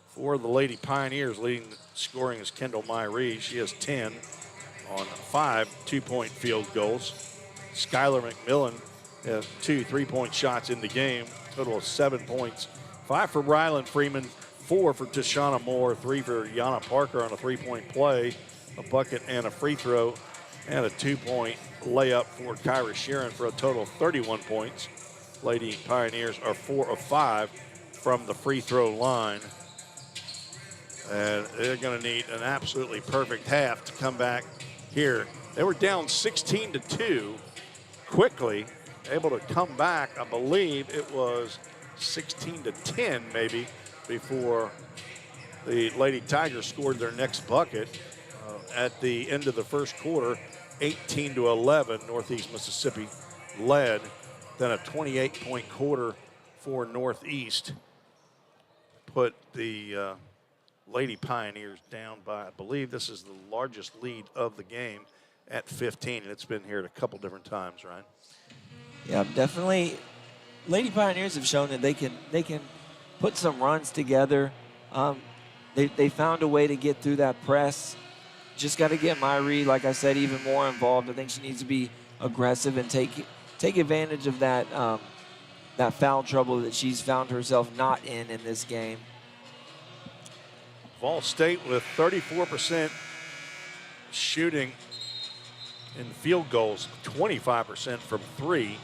For the Lady Pioneers, leading scoring is Kendall Myree. She has 10 on 5 2-point field goals. Skylar McMillan has 2 3-point shots in the game, total of 7 points. 5 for Ryland Freeman, 4 for Tashana Moore, 3 for Yana Parker on a 3-point play, a bucket and a free throw, and a 2-point layup for Kyra Sheeran for a total of 31 points. Lady Pioneers are 4 of 5 from the free throw line. And they're going to need an absolutely perfect half to come back here. They were down 16-2 quickly, able to come back. I believe it was 16-10 maybe before the Lady Tigers scored their next bucket. At the end of the first quarter, 18-11, Northeast Mississippi led. Then a 28-point quarter for Northeast put the Lady Pioneers down by, I believe this is the largest lead of the game at 15, and it's been here at a couple different times, right? Yeah, definitely. Lady Pioneers have shown that they can put some runs together. They found a way to get through that press. Just got to get Myree, like I said, even more involved. I think she needs to be aggressive and take advantage of that that foul trouble that she's found herself not in this game. Volstate with 34% shooting in field goals, 25% from 3,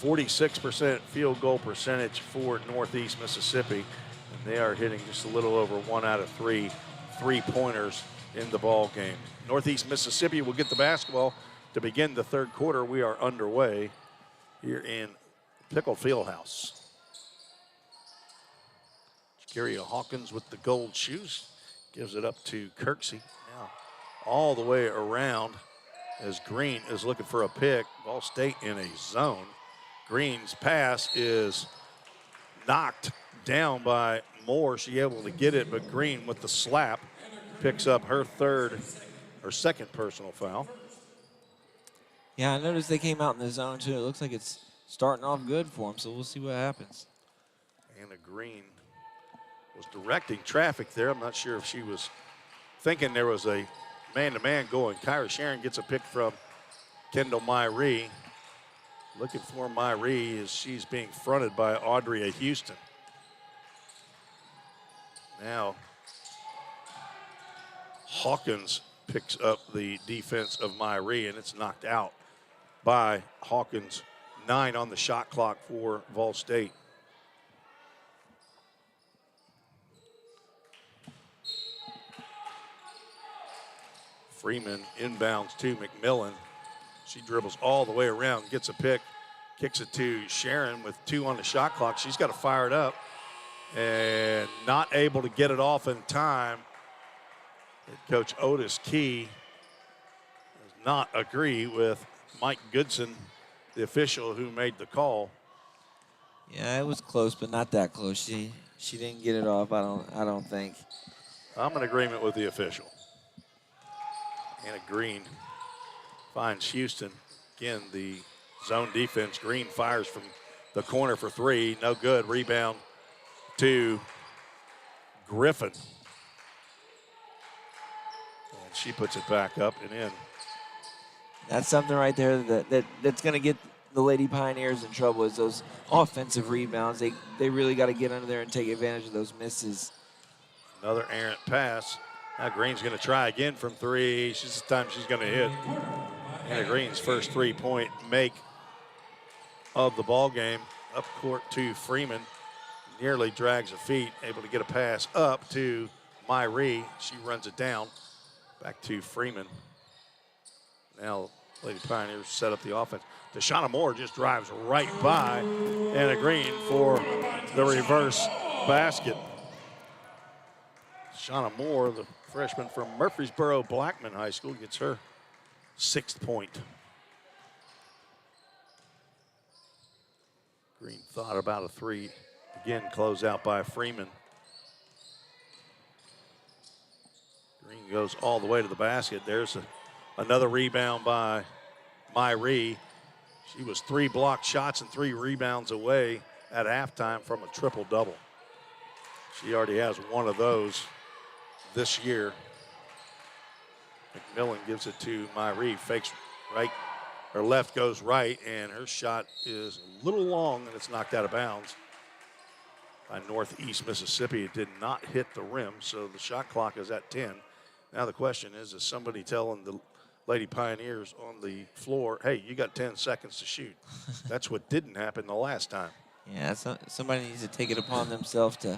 46% field goal percentage for Northeast Mississippi. And they are hitting just a little over 1 out of 3 3-pointers in the ball game. Northeast Mississippi will get the basketball to begin the third quarter. We are underway here in Pickle Fieldhouse. Jakiria Hawkins with the gold shoes gives it up to Kirksey. Now all the way around as Green is looking for a pick. Ball State in a zone. Green's pass is knocked down by Moore. She able to get it, but Green with the slap picks up her second personal foul. Yeah, I noticed they came out in the zone too. It looks like it's starting off good for them, so we'll see what happens. Anna Green was directing traffic there. I'm not sure if she was thinking there was a man-to-man going. Kyra Sharon gets a pick from Kendall Myree. Looking for Myree as she's being fronted by Audria Houston. Now Hawkins picks up the defense of Myree, and it's knocked out by Hawkins. 9 on the shot clock for Vol State. Freeman inbounds to McMillan. She dribbles all the way around, gets a pick, kicks it to Sharon with 2 on the shot clock. She's got to fire it up and not able to get it off in time. Coach Otis Key does not agree with Mike Goodson, the official who made the call. Yeah, it was close, but not that close. She didn't get it off, I don't think. I'm in agreement with the official. Anna Green finds Houston. Again, the zone defense. Green fires from the corner for 3. No good. Rebound to Griffin. And she puts it back up and in. That's something right there that's going to get the Lady Pioneers in trouble is those offensive rebounds. They really got to get under there and take advantage of those misses. Another errant pass. Now Green's going to try again from three. This time she's going to hit. Anna Green's first 3-point make of the ball game. Up court to Freeman. Nearly drags her feet. Able to get a pass up to Myrie. She runs it down. Back to Freeman. Now Lady Pioneers set up the offense. Deshauna Moore just drives right by Anna Green for the reverse basket. Deshauna Moore, the freshman from Murfreesboro Blackman High School, gets her 6th point. Green thought about a three. Again, close out by Freeman. Green goes all the way to the basket. There's another rebound by Myrie. She was 3 blocked shots and 3 rebounds away at halftime from a triple-double. She already has one of those this year. McMillan gives it to Myrie, fakes right, her left goes right, and her shot is a little long, and it's knocked out of bounds by Northeast Mississippi. It did not hit the rim, so the shot clock is at 10. Now the question is somebody telling the Lady Pioneers on the floor, hey, you got 10 seconds to shoot? That's what didn't happen the last time. Yeah, somebody needs to take it upon themselves to.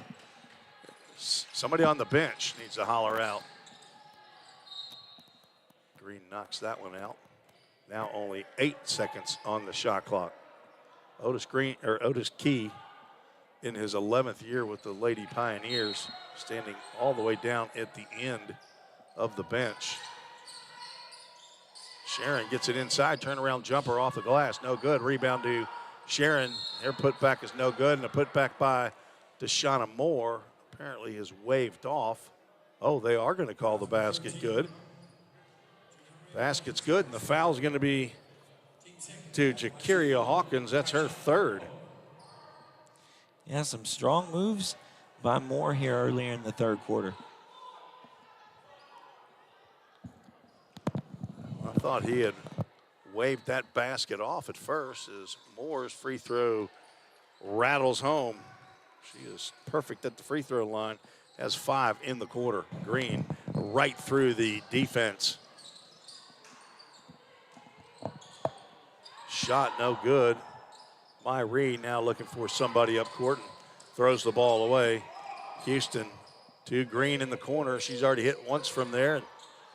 Somebody on the bench needs to holler out. Green knocks that one out. Now only 8 seconds on the shot clock. Otis Key, in his 11th year with the Lady Pioneers, standing all the way down at the end of the bench. Sharon gets it inside, turnaround jumper off the glass, no good. Rebound to Sharon. Her putback is no good, and a putback by Deshauna Moore apparently is waved off. Oh, they are going to call the basket good. Basket's good, and the foul's going to be to Jakiria Hawkins. That's her 3rd. Yeah, some strong moves by Moore here earlier in the 3rd quarter. I thought he had waved that basket off at first as Moore's free throw rattles home. She is perfect at the free throw line, has 5 in the quarter. Green right through the defense. Shot no good. Myrie now looking for somebody up court and throws the ball away. Houston to Green in the corner. She's already hit once from there.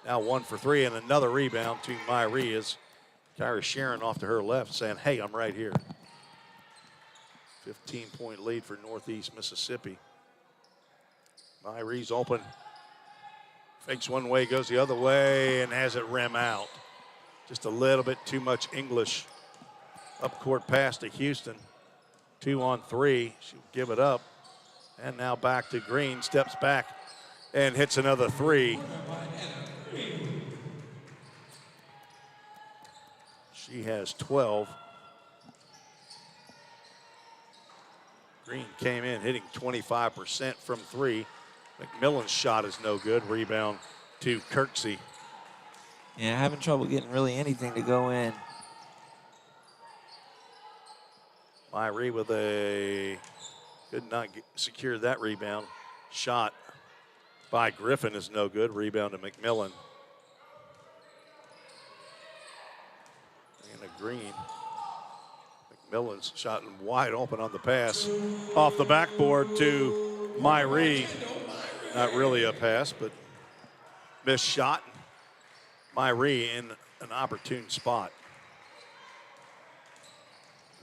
Now 1 for 3 and another rebound to Myrie as Kyra Sharon off to her left saying, hey, I'm right here. 15-point lead for Northeast Mississippi. Myrie's open. Fakes one way, goes the other way, and has it rim out. Just a little bit too much English. Up court pass to Houston. 2 on 3. She'll give it up. And now back to Green. Steps back and hits another 3. She has 12. Green came in hitting 25% from 3. McMillan's shot is no good. Rebound to Kirksey. Yeah, having trouble getting really anything to go in. Myrie with could not secure that rebound. Shot by Griffin is no good. Rebound to McMillan. And a Green. McMillan's shot wide open on the pass. Off the backboard to Myrie. Not really a pass, but missed shot. Myrie in an opportune spot.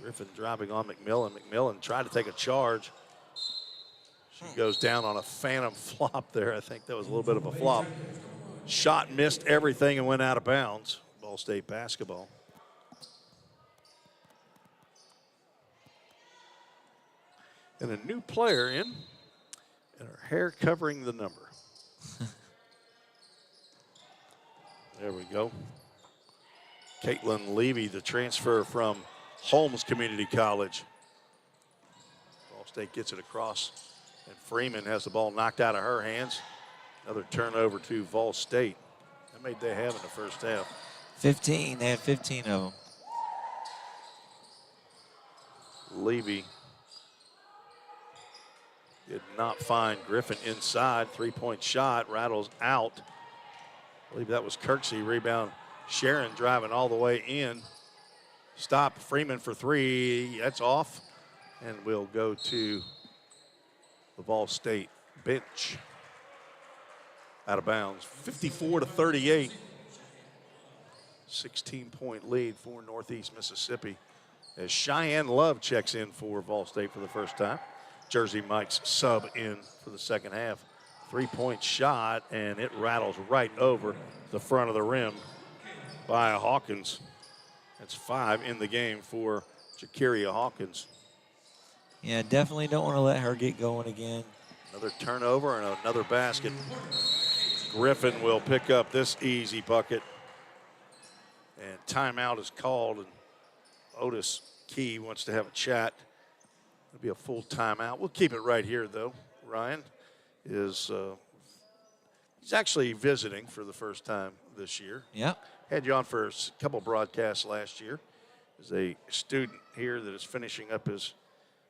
Griffin driving on McMillan. McMillan tried to take a charge. She goes down on a phantom flop there. I think that was a little bit of a flop. Shot missed everything and went out of bounds. Ball State basketball. And a new player in, and her hair covering the number. There we go. Caitlin Levy, the transfer from Holmes Community College. Ball State gets it across, and Freeman has the ball knocked out of her hands. Another turnover to Vol State. How many did they have in the first half? 15. They had 15 of them. Levy Did not find Griffin inside. Three-point shot, rattles out. I believe that was Kirksey. Rebound, Sharon driving all the way in. Stop, Freeman for three. That's off. And we'll go to the Volstate bench. Out of bounds, 54-38. 16-point lead for Northeast Mississippi as Cheyenne Love checks in for Volstate for the first time. Jersey Mike's sub in for the second half. Three-point shot, and it rattles right over the front of the rim by Hawkins. That's 5 in the game for Jakiria Hawkins. Yeah, definitely don't want to let her get going again. Another turnover and another basket. Griffin will pick up this easy bucket. And timeout is called, and Otis Key wants to have a chat. It'll be a full timeout. We'll keep it right here, though. Ryan is he's actually visiting for the first time this year. Yeah. Had you on for a couple broadcasts last year. As a student here that is finishing up his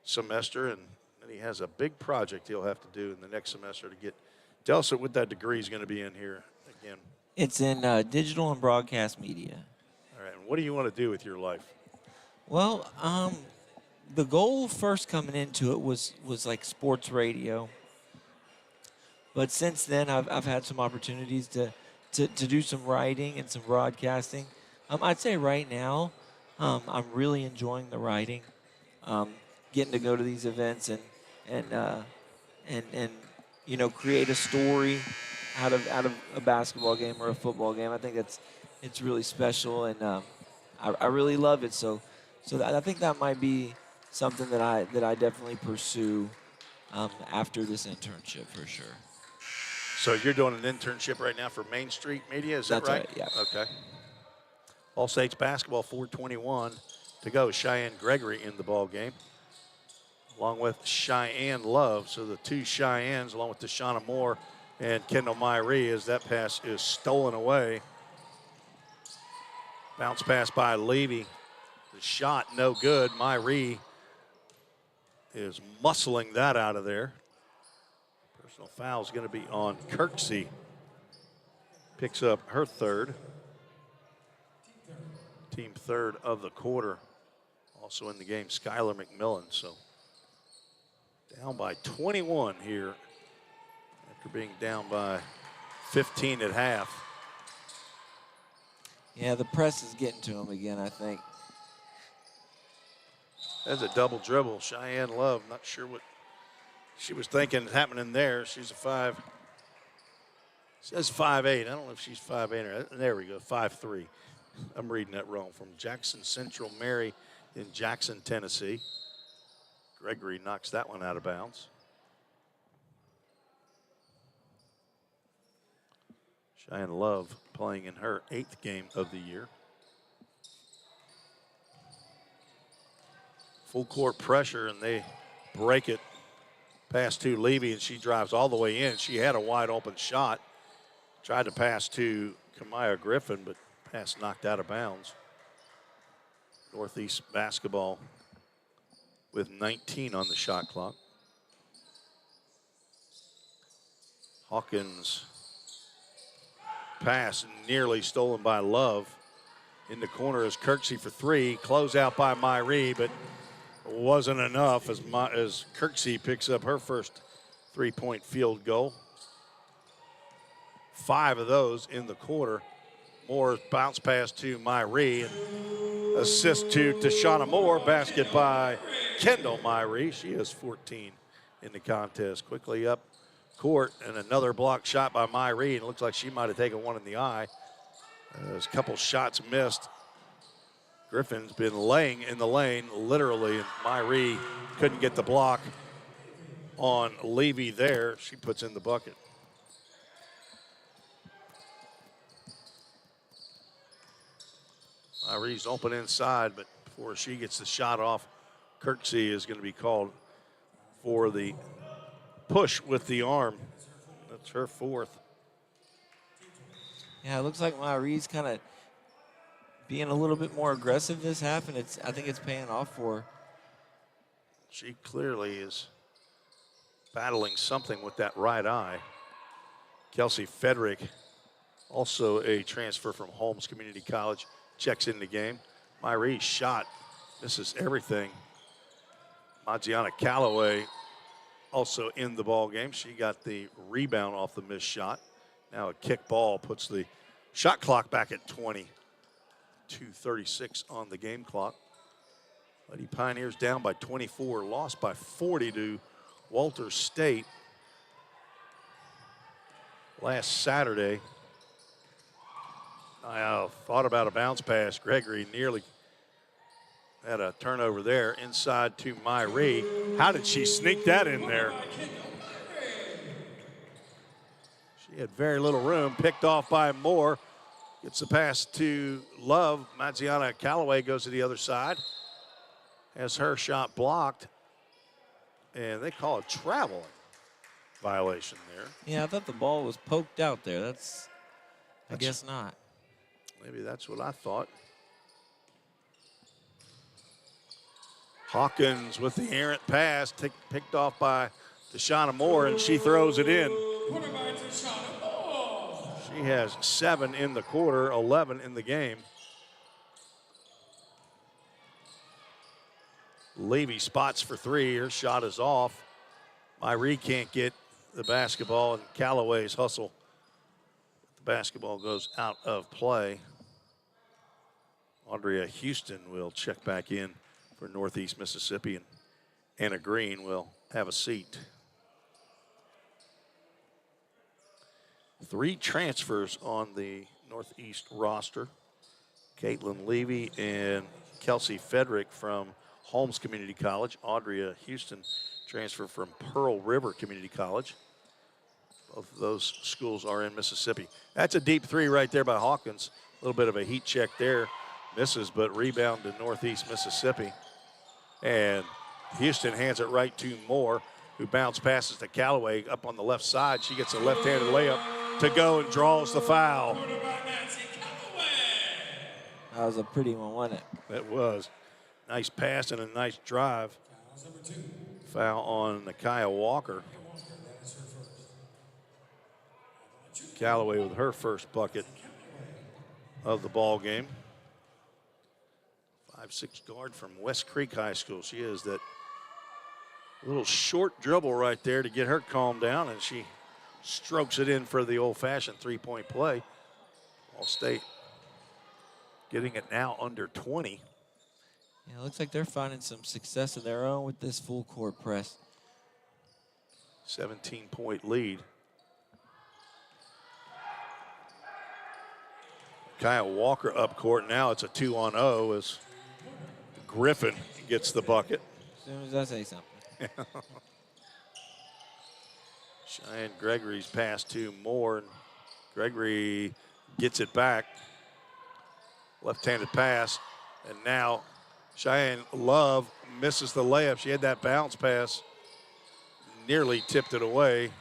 semester, and then he has a big project he'll have to do in the next semester to get. Tell us what that degree is going to be in here again. It's in digital and broadcast media. All right. And what do you want to do with your life? Well, the goal first coming into it was like sports radio. But since then, I've had some opportunities to do some writing and some broadcasting. I'd say right now, I'm really enjoying the writing, getting to go to these events and you know, create a story out of a basketball game or a football game. I think it's really special, and I really love it. So I think that might be something that I definitely pursue after this internship for sure. So you're doing an internship right now for Main Street Media, is that That's right? Yeah. Okay. All States basketball, 4:21 to go. Cheyenne Gregory in the ball game, along with Cheyenne Love. So the two Cheyennes, along with Deshauna Moore and Kendall Myrie, as that pass is stolen away. Bounce pass by Levy. The shot no good. Myrie is muscling that out of there. Personal foul is going to be on Kirksey. Picks up her third. Team third of the quarter. Also in the game, Skylar McMillan. So down by 21 here after being down by 15 at half. Yeah, the press is getting to him again, I think. That's a double dribble. Cheyenne Love, not sure what she was thinking is happening there. She's a 5. Says 5'8". I don't know if she's 5'8 or there we go, 5'3". I'm reading that wrong. From Jackson Central Mary in Jackson, Tennessee. Gregory knocks that one out of bounds. Cheyenne Love playing in her 8th game of the year. Full court pressure, and they break it pass to Levy, and she drives all the way in. She had a wide open shot. Tried to pass to Kamaya Griffin, but pass knocked out of bounds. Northeast basketball with 19 on the shot clock. Hawkins pass nearly stolen by Love. In the corner is Kirksey for 3. Close out by Myrie, but wasn't enough as Kirksey picks up her first 3-point field goal. 5 of those in the quarter. Moore bounce pass to Myrie, and assist to Deshauna Moore. Basket by Kendall Myrie. She has 14 in the contest. Quickly up court, and another block shot by Myrie. And it looks like she might have taken one in the eye. There's a couple shots missed. Griffin's been laying in the lane, literally, and Myrie couldn't get the block on Levy there. She puts in the bucket. Myrie's open inside, but before she gets the shot off, Kirksey is going to be called for the push with the arm. That's her 4th. Yeah, it looks like Myrie's kind of being a little bit more aggressive this half, and I think it's paying off for her. She clearly has battling something with that right eye. Kelsey Federick, also a transfer from Holmes Community College, checks in the game. Myrie's shot misses everything. Madziana Calloway also in the ball game. She got the rebound off the missed shot. Now a kick ball puts the shot clock back at 20. 2:36 on the game clock. Lady Pioneers down by 24, lost by 40 to Walter State last Saturday. I thought about a bounce pass. Gregory nearly had a turnover there inside to Myrie. How did she sneak that in there? She had very little room, picked off by Moore. Gets the pass to Love. Madziana Calloway goes to the other side. Has her shot blocked. And they call a travel violation there. Yeah, I thought the ball was poked out there. I guess not. Maybe that's what I thought. Hawkins with the errant pass, picked off by Deshauna Moore, and she throws it in. She has 7 in the quarter, 11 in the game. Levy spots for 3. Her shot is off. Myrie can't get the basketball, and Callaway's hustle. The basketball goes out of play. Andrea Houston will check back in for Northeast Mississippi, and Anna Green will have a seat. 3 transfers on the Northeast roster. Caitlin Levy and Kelsey Federick from Holmes Community College. Audrey Houston transferred from Pearl River Community College. Both of those schools are in Mississippi. That's a deep 3 right there by Hawkins. A little bit of a heat check there. Misses, but rebound to Northeast Mississippi. And Houston hands it right to Moore, who bounce passes to Callaway up on the left side. She gets a left-handed layup to go and draws the foul. That was a pretty one, wasn't it? It was. Nice pass and a nice drive. Foul on Nakia Walker. Callaway with her first bucket of the ball game. 5'6" guard from West Creek High School. She has that little short dribble right there to get her calmed down, and she strokes it in for the old-fashioned 3-point play. Volstate getting it now under 20. Yeah, it looks like they're finding some success of their own with this full court press. 17-point lead. Kyle Walker up court. Now it's a 2-on-0 as Griffin gets the bucket. As soon as I say something. Cheyenne Gregory's pass to Moore. And Gregory gets it back. Left-handed pass. And now Cheyenne Love misses the layup. She had that bounce pass. Nearly tipped it away.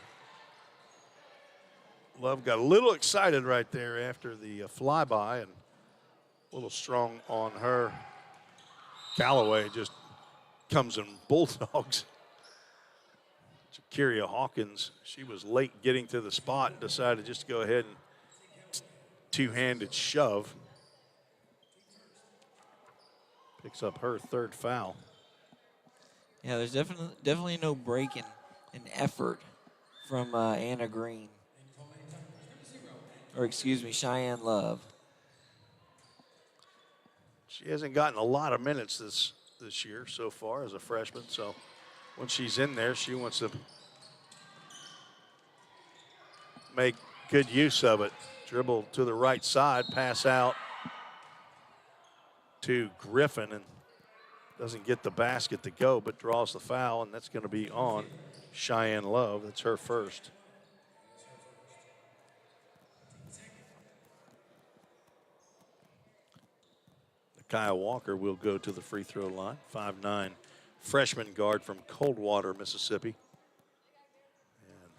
Love got a little excited right there after the flyby, and a little strong on her. Callaway just comes in bulldogs. Jakiria Hawkins, she was late getting to the spot and decided just to go ahead and two-handed shove. Picks up her 3rd foul. Yeah, there's definitely no break in effort from Anna Green. Or excuse me, Cheyenne Love. She hasn't gotten a lot of minutes this year so far as a freshman, so when she's in there, she wants to make good use of it. Dribble to the right side, pass out to Griffin, and doesn't get the basket to go, but draws the foul, and that's going to be on Cheyenne Love. That's her first. Kyle Walker will go to the free throw line. 5'9" freshman guard from Coldwater, Mississippi. And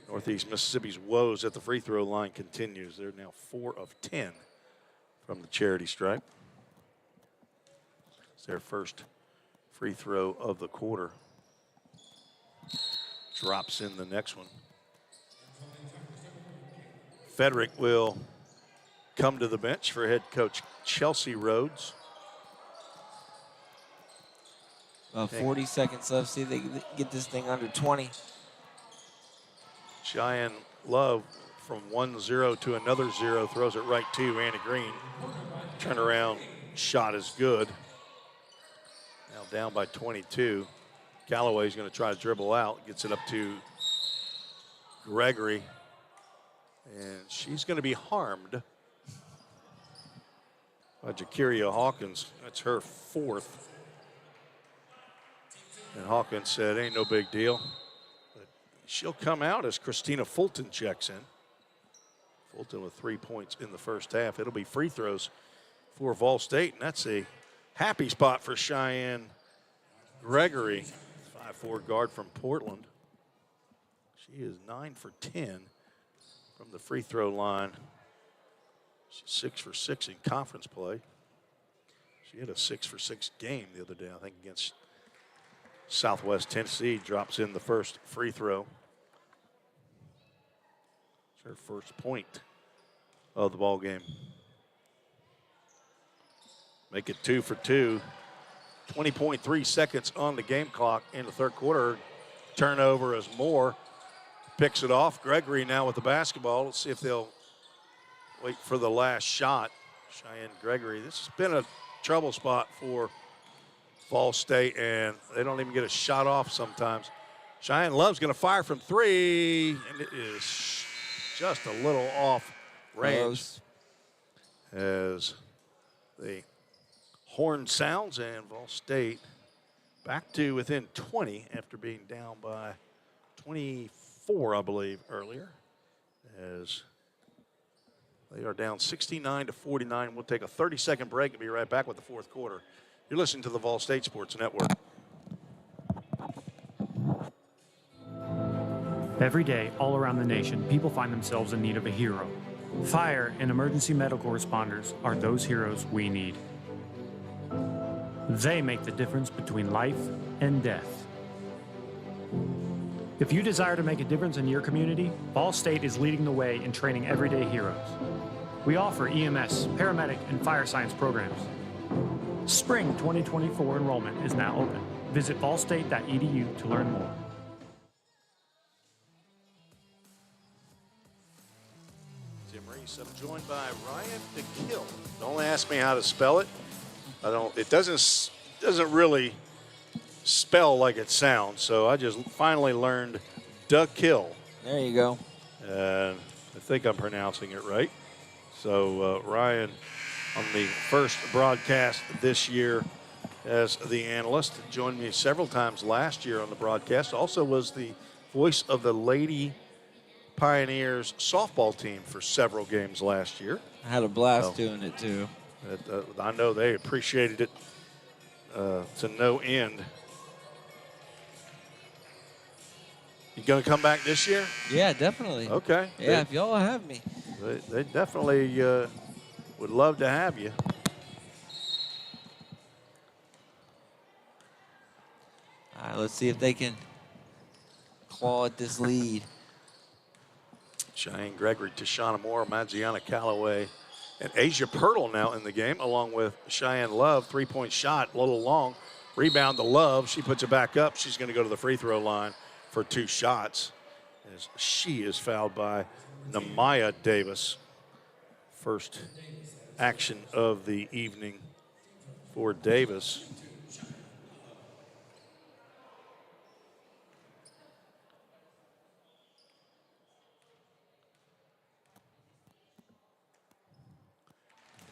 Northeast Mississippi's woes at the free throw line continues. They're now 4 of 10 from the charity stripe. It's their first free throw of the quarter. drops in the next one. Frederick will come to the bench for head coach Chelsea Rhodes. 40 seconds left. See if they can get this thing under 20. Cheyenne Love from 1-0 to another 0, throws it right to Anna Green. Turnaround shot is good. Now down by 22. Callaway's going to try to dribble out, gets it up to Gregory, and she's going to be harmed by Jakiria Hawkins. That's her 4th. And Hawkins said, ain't no big deal. But she'll come out as Christina Fulton checks in. Fulton with 3 points in the first half. It'll be free throws for Vol State, and that's a happy spot for Cheyenne Gregory, 5'4" guard from Portland. She is 9 for 10 from the free throw line. She's 6 for 6 in conference play. She had a 6 for 6 game the other day, I think, against Southwest Tennessee. Drops in the first free throw. It's her first point of the ball game. Make it 2 for 2. 20.3 seconds on the game clock in the third quarter. Turnover as Moore picks it off. Gregory now with the basketball. Let's see if they'll wait for the last shot. Cheyenne Gregory. This has been a trouble spot for Vol State, and they don't even get a shot off sometimes. Cheyenne Love's going to fire from 3, and it is just a little off range as the horn sounds, and Vol State back to within 20 after being down by 24, I believe, earlier, as they are down 69-49. We'll take a 30-second break and be right back with the fourth quarter. You're listening to the Vol State Sports Network. Every day, all around the nation, people find themselves in need of a hero. Fire and emergency medical responders are those heroes we need. They make the difference between life and death. If you desire to make a difference in your community, Vol State is leading the way in training everyday heroes. We offer EMS, paramedic, and fire science programs. Spring 2024 enrollment is now open. Visit volstate.edu to learn more. Tim Reese, I'm joined by Ryan DeKill. Don't ask me how to spell it. It doesn't really spell like it sounds, so I just finally learned DeKill. There you go. And I think I'm pronouncing it right. So Ryan, on the first broadcast this year as the analyst, joined me several times last year on the broadcast. Also was the voice of the Lady Pioneers softball team for several games last year. I had a blast doing it too. I know they appreciated it to no end. You going to come back this year? Yeah, definitely. Okay. Yeah, if y'all have me. They definitely would love to have you. All right, let's see if they can claw at this lead. Cheyenne Gregory, Tashana Moore, Madziana Callaway, and Asia Pirtle now in the game, along with Cheyenne Love. Three-point shot, a little long. Rebound to Love. She puts it back up. She's going to go to the free throw line for 2 shots as she is fouled by Namaya Davis. First action of the evening for Davis.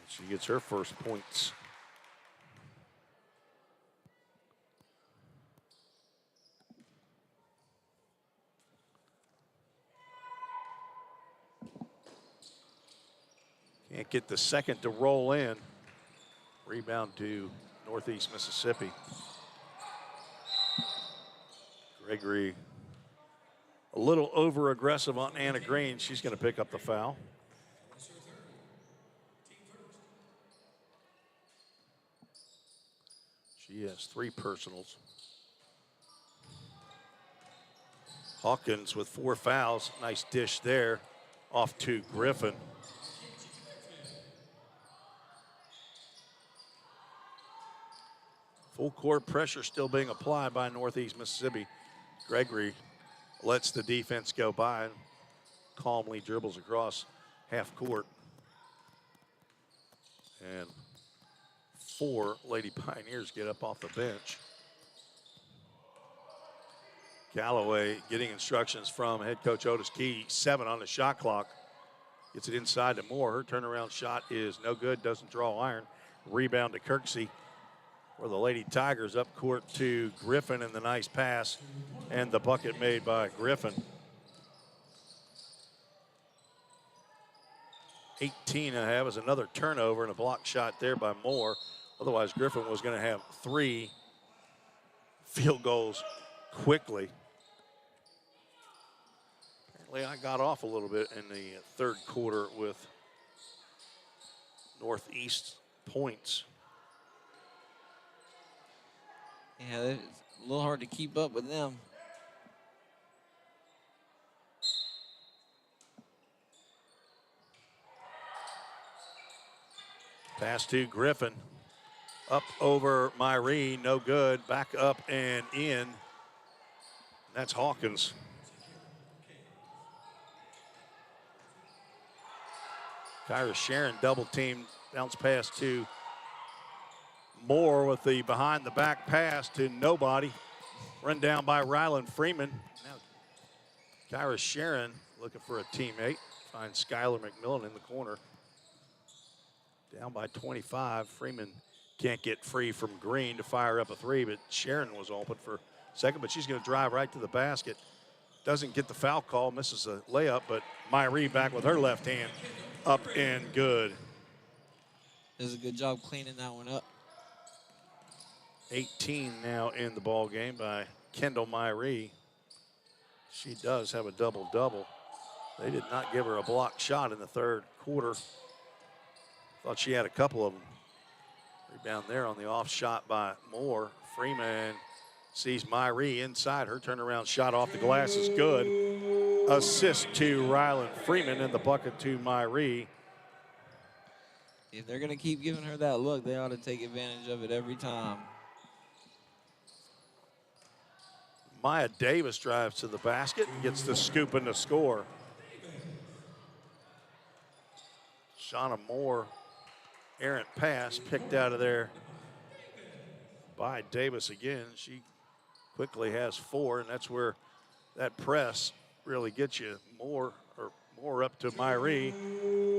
She gets her first points. Can't get the second to roll in. Rebound to Northeast Mississippi. Gregory a little over aggressive on Anna Green. She's going to pick up the foul. She has 3 personals. Hawkins with 4 fouls. Nice dish there off to Griffin. Full court pressure still being applied by Northeast Mississippi. Gregory lets the defense go by and calmly dribbles across half court. And 4 Lady Pioneers get up off the bench. Callaway getting instructions from head coach Otis Key. 7 on the shot clock. Gets it inside to Moore. Her turnaround shot is no good, doesn't draw iron. Rebound to Kirksey. For the Lady Tigers, up court to Griffin, and the nice pass and the bucket made by Griffin. 18.5 is another turnover and a block shot there by Moore. Otherwise, Griffin was going to have 3 field goals quickly. Apparently, I got off a little bit in the third quarter with Northeast points. Yeah, it's a little hard to keep up with them. Pass to Griffin. Up over Myree, no good. Back up and in. That's Hawkins. Kyra Sharon double team, bounce pass to Moore with the behind the back pass to nobody. Run down by Ryland Freeman. Now Kyra Sharon looking for a teammate. Finds Skylar McMillan in the corner. Down by 25. Freeman can't get free from Green to fire up a 3, but Sharon was open for second, but she's going to drive right to the basket. Doesn't get the foul call, misses a layup, but Myree back with her left hand. Up and good. Does a good job cleaning that one up. 18 now in the ball game by Kendall Myree. She does have a double-double. They did not give her a block shot in the third quarter. Thought she had a couple of them. Rebound there on the off shot by Moore. Freeman sees Myree inside. Her turnaround shot off the glass is good. Assist to Ryland Freeman and the bucket to Myree. If they're going to keep giving her that look, they ought to take advantage of it every time. Maya Davis drives to the basket and gets the scoop and the score. Shauna Moore, errant pass picked out of there by Davis again. She quickly has 4, and that's where that press really gets you. More up to Myree.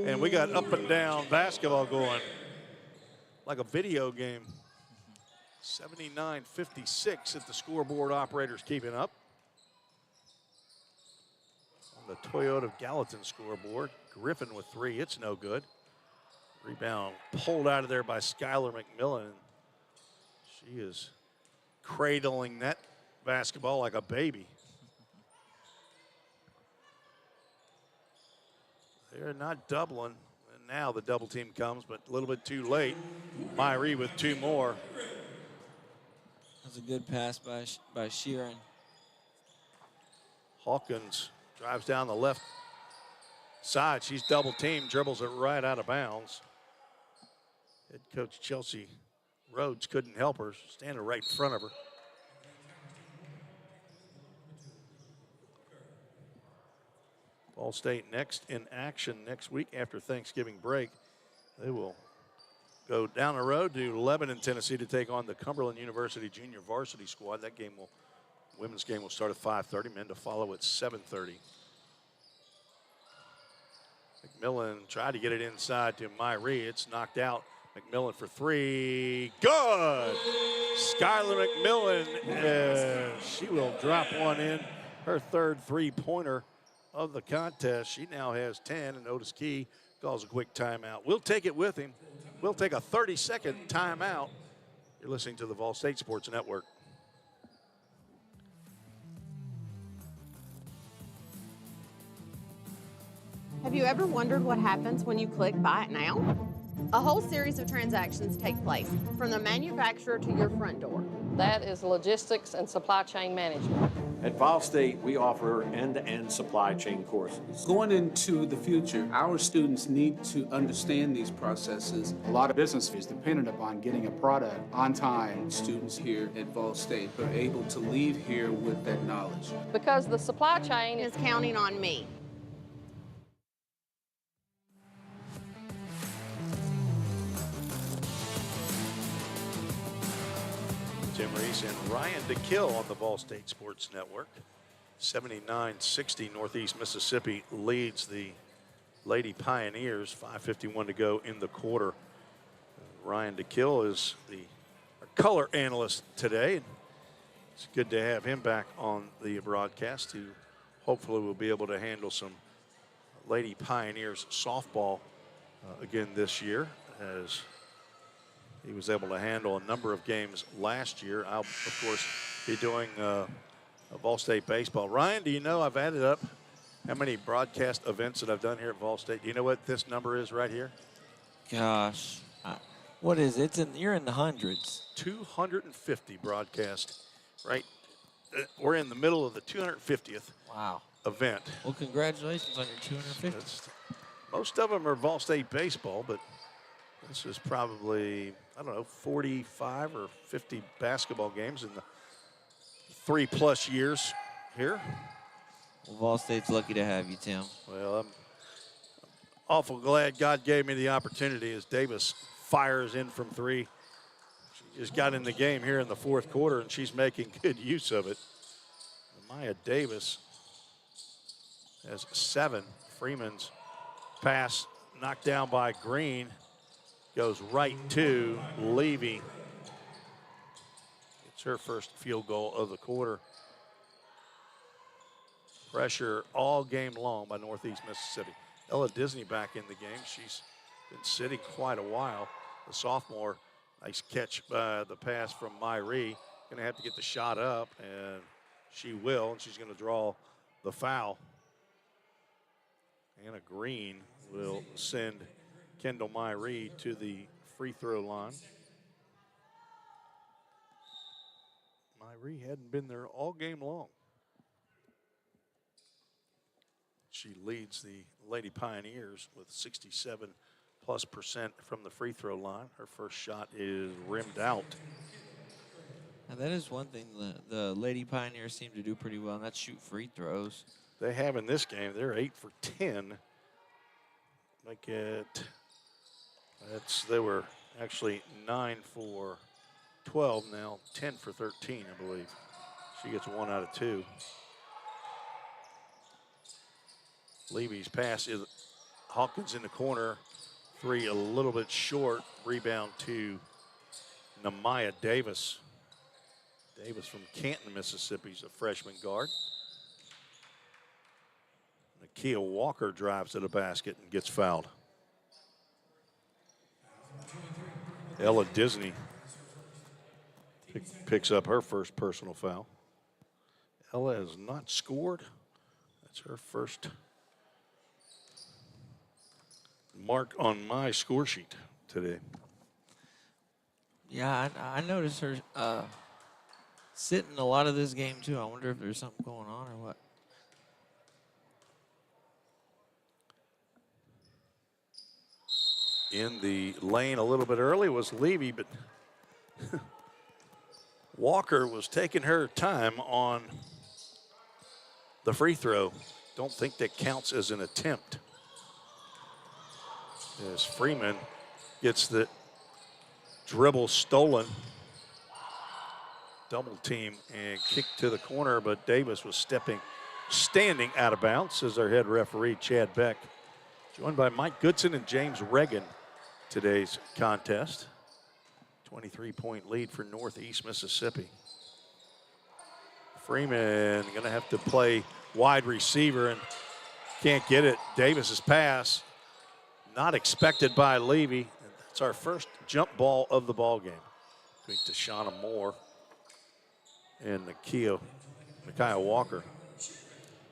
And we got up and down basketball going like a video game. 79-56 at the scoreboard. Operators keeping up. On the Toyota Gallatin scoreboard, Griffin with 3. It's no good. Rebound pulled out of there by Skylar McMillan. She is cradling that basketball like a baby. They're not doubling. And now the double team comes, but a little bit too late. Myree with 2 more. That's a good pass by Sheeran. Hawkins drives down the left side. She's double teamed, dribbles it right out of bounds. Head coach Chelsea Rhodes couldn't help her, standing right in front of her. Volstate next in action next week after Thanksgiving break. They will go down the road to Lebanon, Tennessee to take on the Cumberland University Junior Varsity squad. That game women's game will start at 5:30, men to follow at 7:30. McMillan tried to get it inside to Myree. It's knocked out. McMillan for 3. Good! Skylar McMillan, she will drop one in. Her third three-pointer of the contest. She now has 10, and Otis Key calls a quick timeout. We'll take it with him. We'll take a 30-second timeout. You're listening to the Volstate Sports Network. Have you ever wondered what happens when you click Buy It Now? A whole series of transactions take place, from the manufacturer to your front door. That is logistics and supply chain management. At Volstate, we offer end-to-end supply chain courses. Going into the future, our students need to understand these processes. A lot of business is dependent upon getting a product on time. Students here at Vol State are able to leave here with that knowledge. Because the supply chain is counting on me. Tim Reese and Ryan DeKill on the Volstate Sports Network. 79-60 Northeast Mississippi leads the Lady Pioneers. 5:51 to go in the quarter. Ryan DeKill is the color analyst today. It's good to have him back on the broadcast, who hopefully will be able to handle some Lady Pioneers softball again this year, as he was able to handle a number of games last year. I'll, of course, be doing Vol State baseball. Ryan, do you know, I've added up how many broadcast events that I've done here at Vol State. Do you know what this number is right here? Gosh, what is it? You're in the hundreds. 250 broadcast, right? We're in the middle of the 250th event. Well, congratulations on your 250th. Most of them are Vol State baseball, but this is probably, I don't know, 45 or 50 basketball games in the 3+ years here. Well, Vol State's lucky to have you, Tim. Well, I'm awful glad God gave me the opportunity as Davis fires in from 3. She just got in the game here in the 4th quarter, and she's making good use of it. Maya Davis has 7. Freeman's pass knocked down by Green. Goes right to Levy. It's her first field goal of the quarter. Pressure all game long by Northeast Mississippi. Ella Disney back in the game. She's been sitting quite a while. The sophomore, nice catch by the pass from Myrie. Gonna have to get the shot up, and she will, and she's gonna draw the foul. Anna Green will send Kendall Myrie to the free throw line. Myrie hadn't been there all game long. She leads the Lady Pioneers with 67+% from the free throw line. Her first shot is rimmed out. Now that is one thing the Lady Pioneers seem to do pretty well, and that's shoot free throws. They have in this game. They're 8 for 10. Make it. They were actually 9 for 12, now 10 for 13, I believe. She gets 1 out of 2. Levy's pass is Hawkins in the corner. 3 a little bit short. Rebound to Namaya Davis. Davis from Canton, Mississippi, is a freshman guard. Nakia Walker drives to the basket and gets fouled. Ella Disney picks up her first personal foul. Ella has not scored. That's her first mark on my score sheet today. Yeah, I noticed her sitting a lot of this game too. I wonder if there's something going on or what. In the lane a little bit early was Levy, but Walker was taking her time on the free throw. Don't think that counts as an attempt. As Freeman gets the dribble stolen. Double team and kicked to the corner, but Davis was standing out of bounds, says our head referee, Chad Beck. Joined by Mike Goodson and James Reagan. Today's contest. 23-point lead for Northeast Mississippi. Freeman gonna have to play wide receiver and can't get it. Davis's pass, not expected by Levy. That's our first jump ball of the ball game between Tashana Moore and Nakia Walker.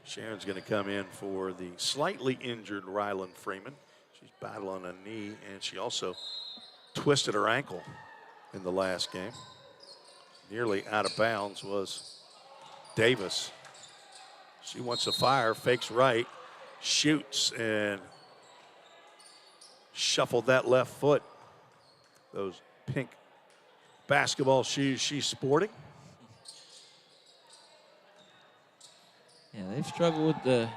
Sharon's gonna come in for the slightly injured Ryland Freeman. She's battling a knee, and she also twisted her ankle in the last game. Nearly out of bounds was Davis. She wants to fire, fakes right, shoots, and shuffled that left foot. Those pink basketball shoes she's sporting. Yeah, they've struggled with the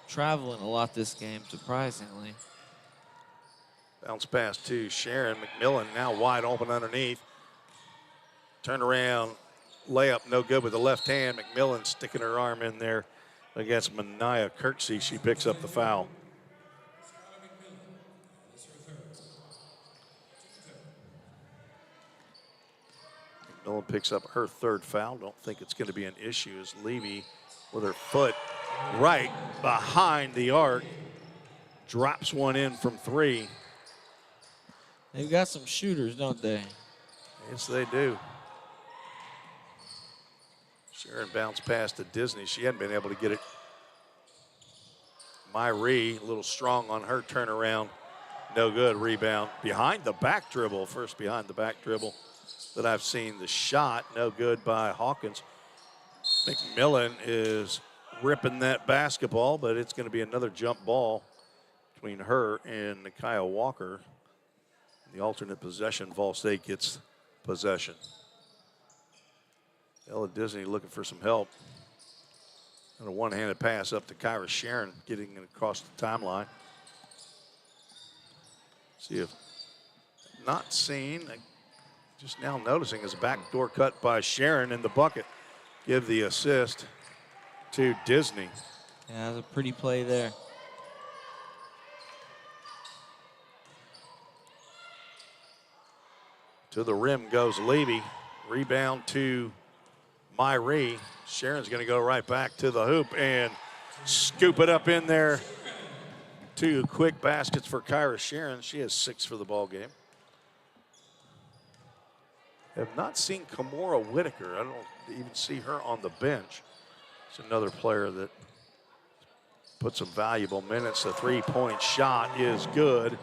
traveling a lot this game, surprisingly. Bounce pass to Sharon. McMillan now wide open underneath. Turn around, layup no good with the left hand. McMillan sticking her arm in there against Mania Kirksey. She picks up the foul. McMillan picks up her third foul. Don't think it's going to be an issue as Levy with her foot right behind the arc drops one in from three. They've got some shooters, don't they? Yes, they do. Sharon bounced past to Disney. She hadn't been able to get it. Myrie, a little strong on her turnaround. No good. Rebound behind the back dribble. First behind the back dribble that I've seen. The shot, no good by Hawkins. McMillan is ripping that basketball, but it's going to be another jump ball between her and Nakia Walker. The alternate possession, Volstate gets possession. Ella Disney looking for some help. And a one-handed pass up to Kyra Sharon, getting it across the timeline. See if not seen, just now noticing is a backdoor cut by Sharon in the bucket. Give the assist to Disney. Yeah, that was a pretty play there. To the rim goes Levy. Rebound to Myrie. Sharon's going to go right back to the hoop and scoop it up in there. Two quick baskets for Kyra Sharon. She has 6 for the ball game. Have not seen Kimora Whitaker. I don't even see her on the bench. It's another player that put some valuable minutes. The three-point shot is good.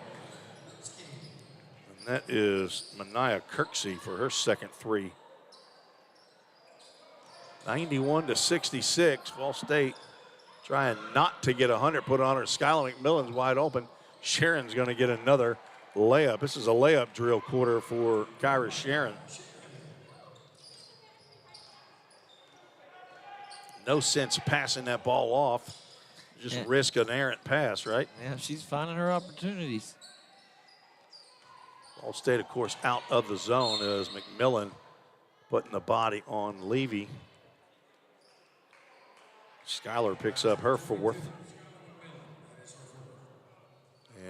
And that is Mania Kirksey for her second three. 91-66. Volstate trying not to get 100 put on her. Skylar McMillan's wide open. Sharon's going to get another layup. This is a layup drill quarter for Kyra Sharon. No sense passing that ball off. Just risk an errant pass, right? Yeah, she's finding her opportunities. Volstate, of course, out of the zone as McMillan putting the body on Levy. Skylar picks up her fourth.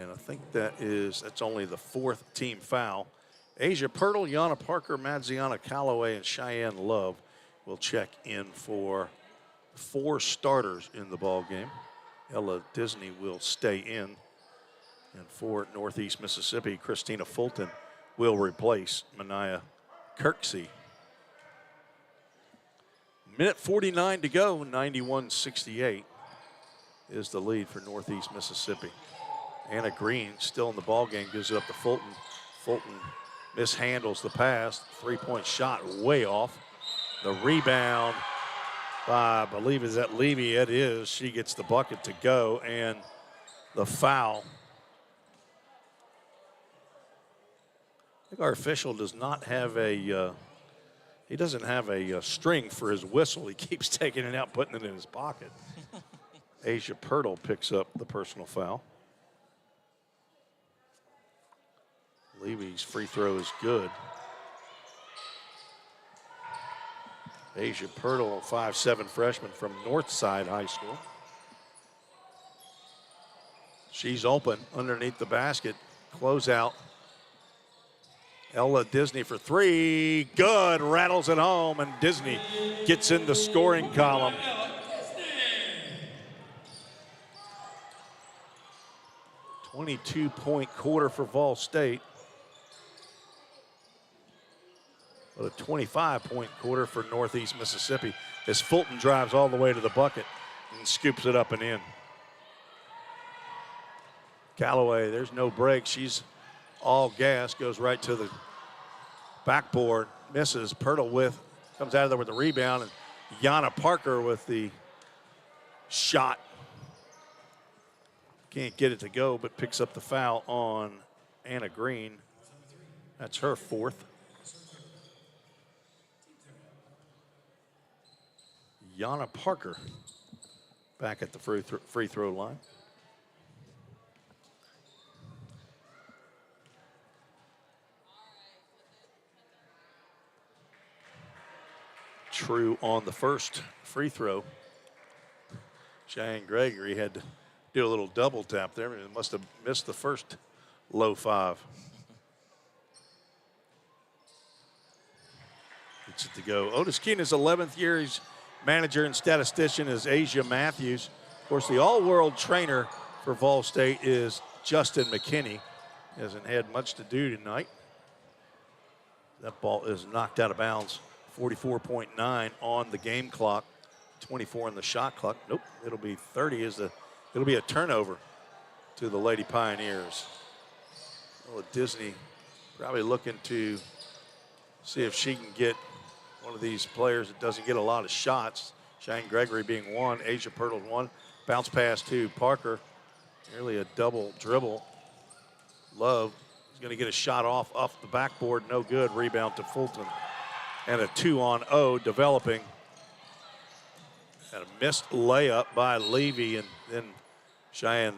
And I think that's only the fourth team foul. Asia Pirtle, Yana Parker, Madziana Calloway, and Cheyenne Love will check in for 4 starters in the ball game. Ella Disney will stay in. And for Northeast Mississippi, Christina Fulton will replace Mania Kirksey. Minute 49 to go, 91-68 is the lead for Northeast Mississippi. Anna Green still in the ball game, gives it up to Fulton. Fulton mishandles the pass, three-point shot way off. The rebound by, I believe, is that Levy? It is. She gets the bucket to go, and the foul. I think our official does not have he doesn't have a string for his whistle. He keeps taking it out, putting it in his pocket. Asia Pirtle picks up the personal foul. Levy's free throw is good. Asia Pirtle, 5'7" freshman from Northside High School. She's open underneath the basket. Closeout. Ella Disney for three. Good. Rattles it home, and Disney gets in the scoring column. .22 quarter for Vol State. But a 25-point quarter for Northeast Mississippi as Fulton drives all the way to the bucket and scoops it up and in. Calloway, there's no break. She's all gas, goes right to the backboard, misses. Pirtle comes out of there with the rebound, and Yana Parker with the shot. Can't get it to go, but picks up the foul on Anna Green. That's her fourth. Yana Parker back at the free throw line. True on the first free throw. Cheyenne Gregory had to do a little double tap there. It must have missed the first low five. Gets it to go. Otis Keenan's 11th year. He's manager and statistician is Asia Matthews. Of course, the all-world trainer for Volstate is Justin McKinney. Hasn't had much to do tonight. That ball is knocked out of bounds. 44.9 on the game clock. 24 on the shot clock. Nope, it'll be 30 it'll be a turnover to the Lady Pioneers. Well, Disney probably looking to see if she can get one of these players that doesn't get a lot of shots. Shane Gregory being one, Asia Pirtle one. Bounce pass to Parker. Nearly a double dribble. Love is going to get a shot off the backboard. No good. Rebound to Fulton. And a 2-on-0 developing. And a missed layup by Levy, and then Cheyenne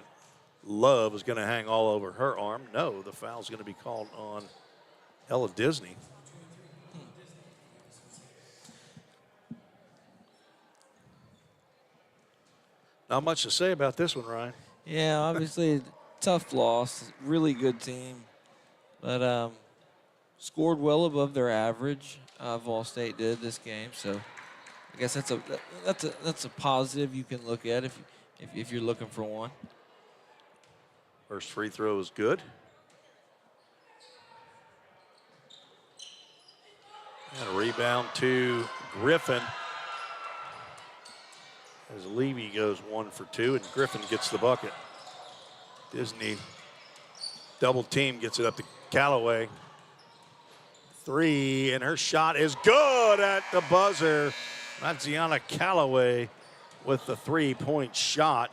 Love is going to hang all over her arm. No, the foul's going to be called on Ella Disney. Not much to say about this one, Ryan. Yeah, obviously tough loss. Really good team, but scored well above their average. Volstate did this game, so I guess that's a positive you can look at if you're looking for one. First free throw is good. And a rebound to Griffin. As Levy goes 1 for 2, and Griffin gets the bucket. Disney double team, gets it up to Callaway. 3, and her shot is good at the buzzer. Maziana Callaway with the 3-point shot.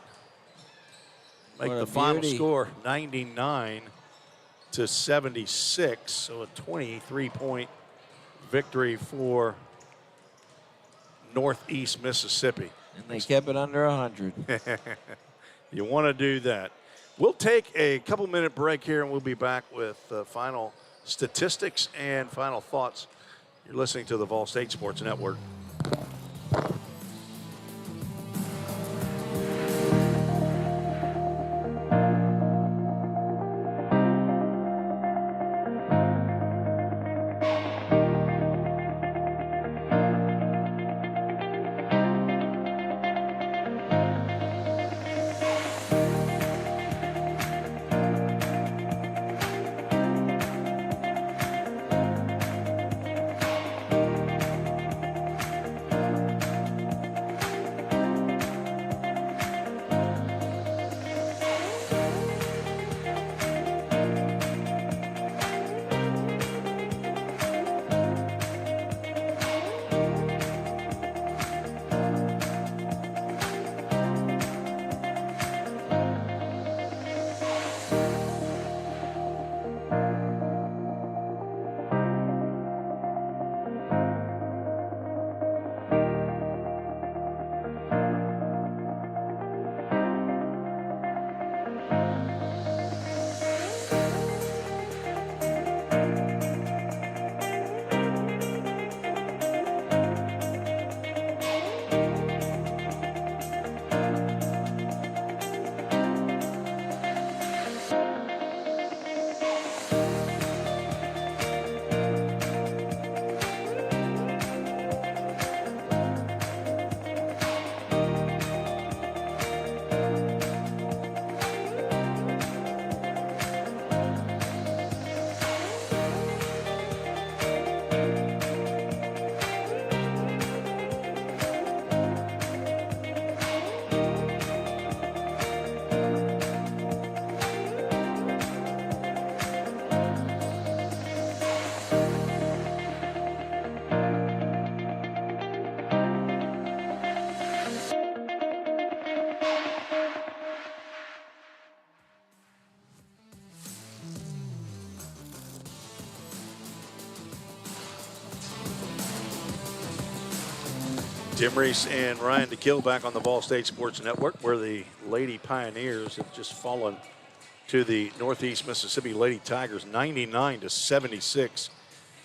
Make the final score 99-76. So a 23-point victory for Northeast Mississippi. And they kept it under 100. You want to do that. We'll take a couple-minute break here, and we'll be back with final statistics and final thoughts. You're listening to the Volstate Sports Network. Tim Reese and Ryan DeKill back on the Volstate Sports Network, where the Lady Pioneers have just fallen to the Northeast Mississippi Lady Tigers 99-76.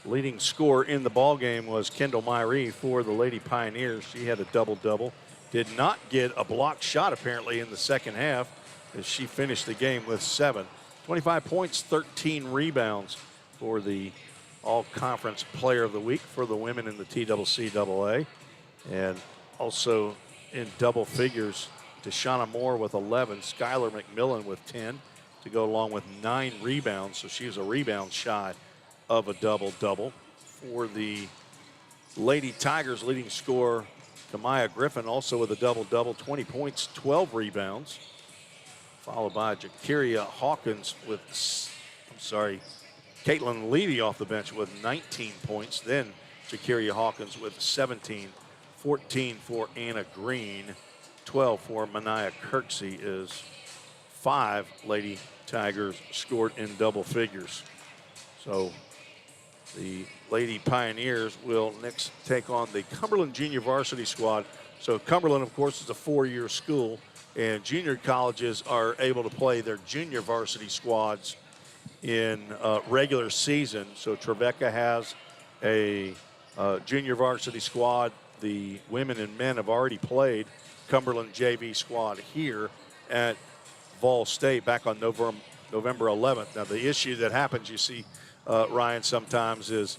Leading scorer in the ballgame was Kendall Myrie for the Lady Pioneers. She had a double-double. Did not get a blocked shot apparently in the second half as she finished the game with 7. 25 points, 13 rebounds for the All-Conference Player of the Week for the women in the TCCAA. And also in double figures, Deshauna Moore with 11, Skylar McMillan with 10 to go along with 9 rebounds. So she was a rebound shy of a double-double. For the Lady Tigers, leading scorer Kamaya Griffin also with a double-double, 20 points, 12 rebounds. Followed by Jakiria Hawkins with, Caitlin Levy off the bench with 19 points. Then Jakiria Hawkins with 17. 14 for Anna Green, 12 for Mania Kirksey is 5 Lady Tigers scored in double figures. So the Lady Pioneers will next take on the Cumberland Junior Varsity squad. So Cumberland, of course, is a 4-year school, and junior colleges are able to play their junior varsity squads in regular season. So Trevecca has a junior varsity squad. The women and men have already played Cumberland JV squad here at Vol State back on November 11th. Now, the issue that happens, you see, Ryan, sometimes is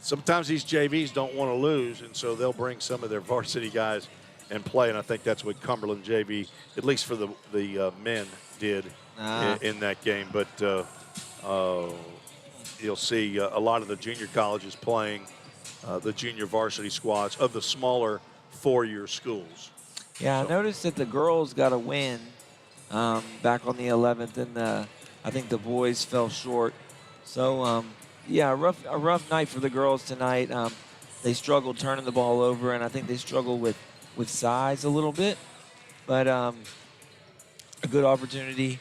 sometimes these JVs don't want to lose, and so they'll bring some of their varsity guys and play. And I think that's what Cumberland JV, at least for the men, did in that game. But you'll see a lot of the junior colleges playing the junior varsity squads of the smaller 4-year schools. Yeah, I noticed that the girls got a win back on the 11th, and I think the boys fell short. So, yeah, a rough night for the girls tonight. They struggled turning the ball over, and I think they struggled with size a little bit. But a good opportunity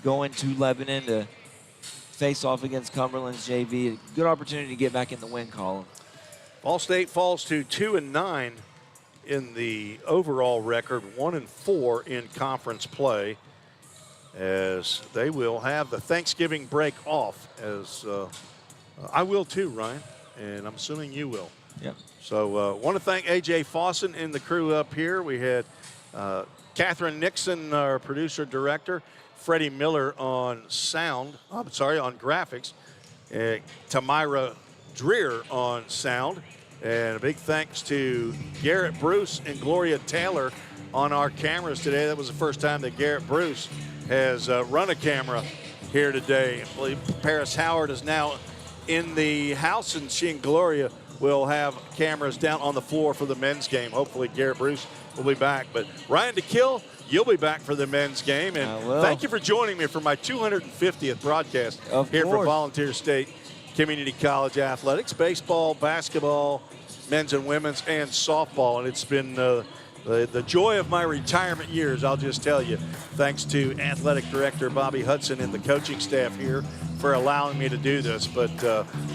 going to Lebanon to face off against Cumberland's JV. A good opportunity to get back in the win column. Ball State falls to 2-9 in the overall record, 1-4 in conference play, as they will have the Thanksgiving break off, as I will too, Ryan, and I'm assuming you will. Yep. So want to thank A.J. Fawson and the crew up here. We had Catherine Nixon, our producer-director, Freddie Miller on sound, on graphics, Tamira Dreer on sound, and a big thanks to Garrett Bruce and Gloria Taylor on our cameras today. That was the first time that Garrett Bruce has run a camera here today. I believe Paris Howard is now in the house, and she and Gloria will have cameras down on the floor for the men's game. Hopefully Garrett Bruce will be back. But Ryan DeKill, you'll be back for the men's game. And thank you for joining me for my 250th broadcast here for Volunteer State Community College Athletics, baseball, basketball, men's and women's, and softball. And it's been the joy of my retirement years, I'll just tell you. Thanks to Athletic Director Bobby Hudson and the coaching staff here for allowing me to do this. But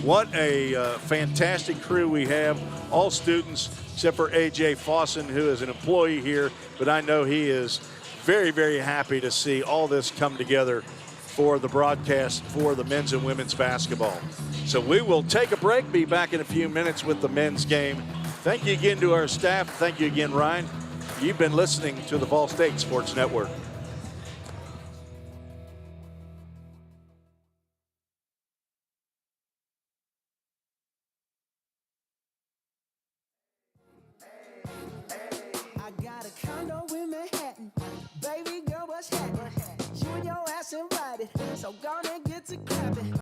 what a fantastic crew we have, all students except for A.J. Fawson, who is an employee here, but I know he is very, very happy to see all this come together for the broadcast for the men's and women's basketball. So we will take a break, be back in a few minutes with the men's game. Thank you again to our staff. Thank you again, Ryan. You've been listening to the Vol State Sports Network. I got a condo in Manhattan. Baby girl, what's happening? You and your ass invited, so gonna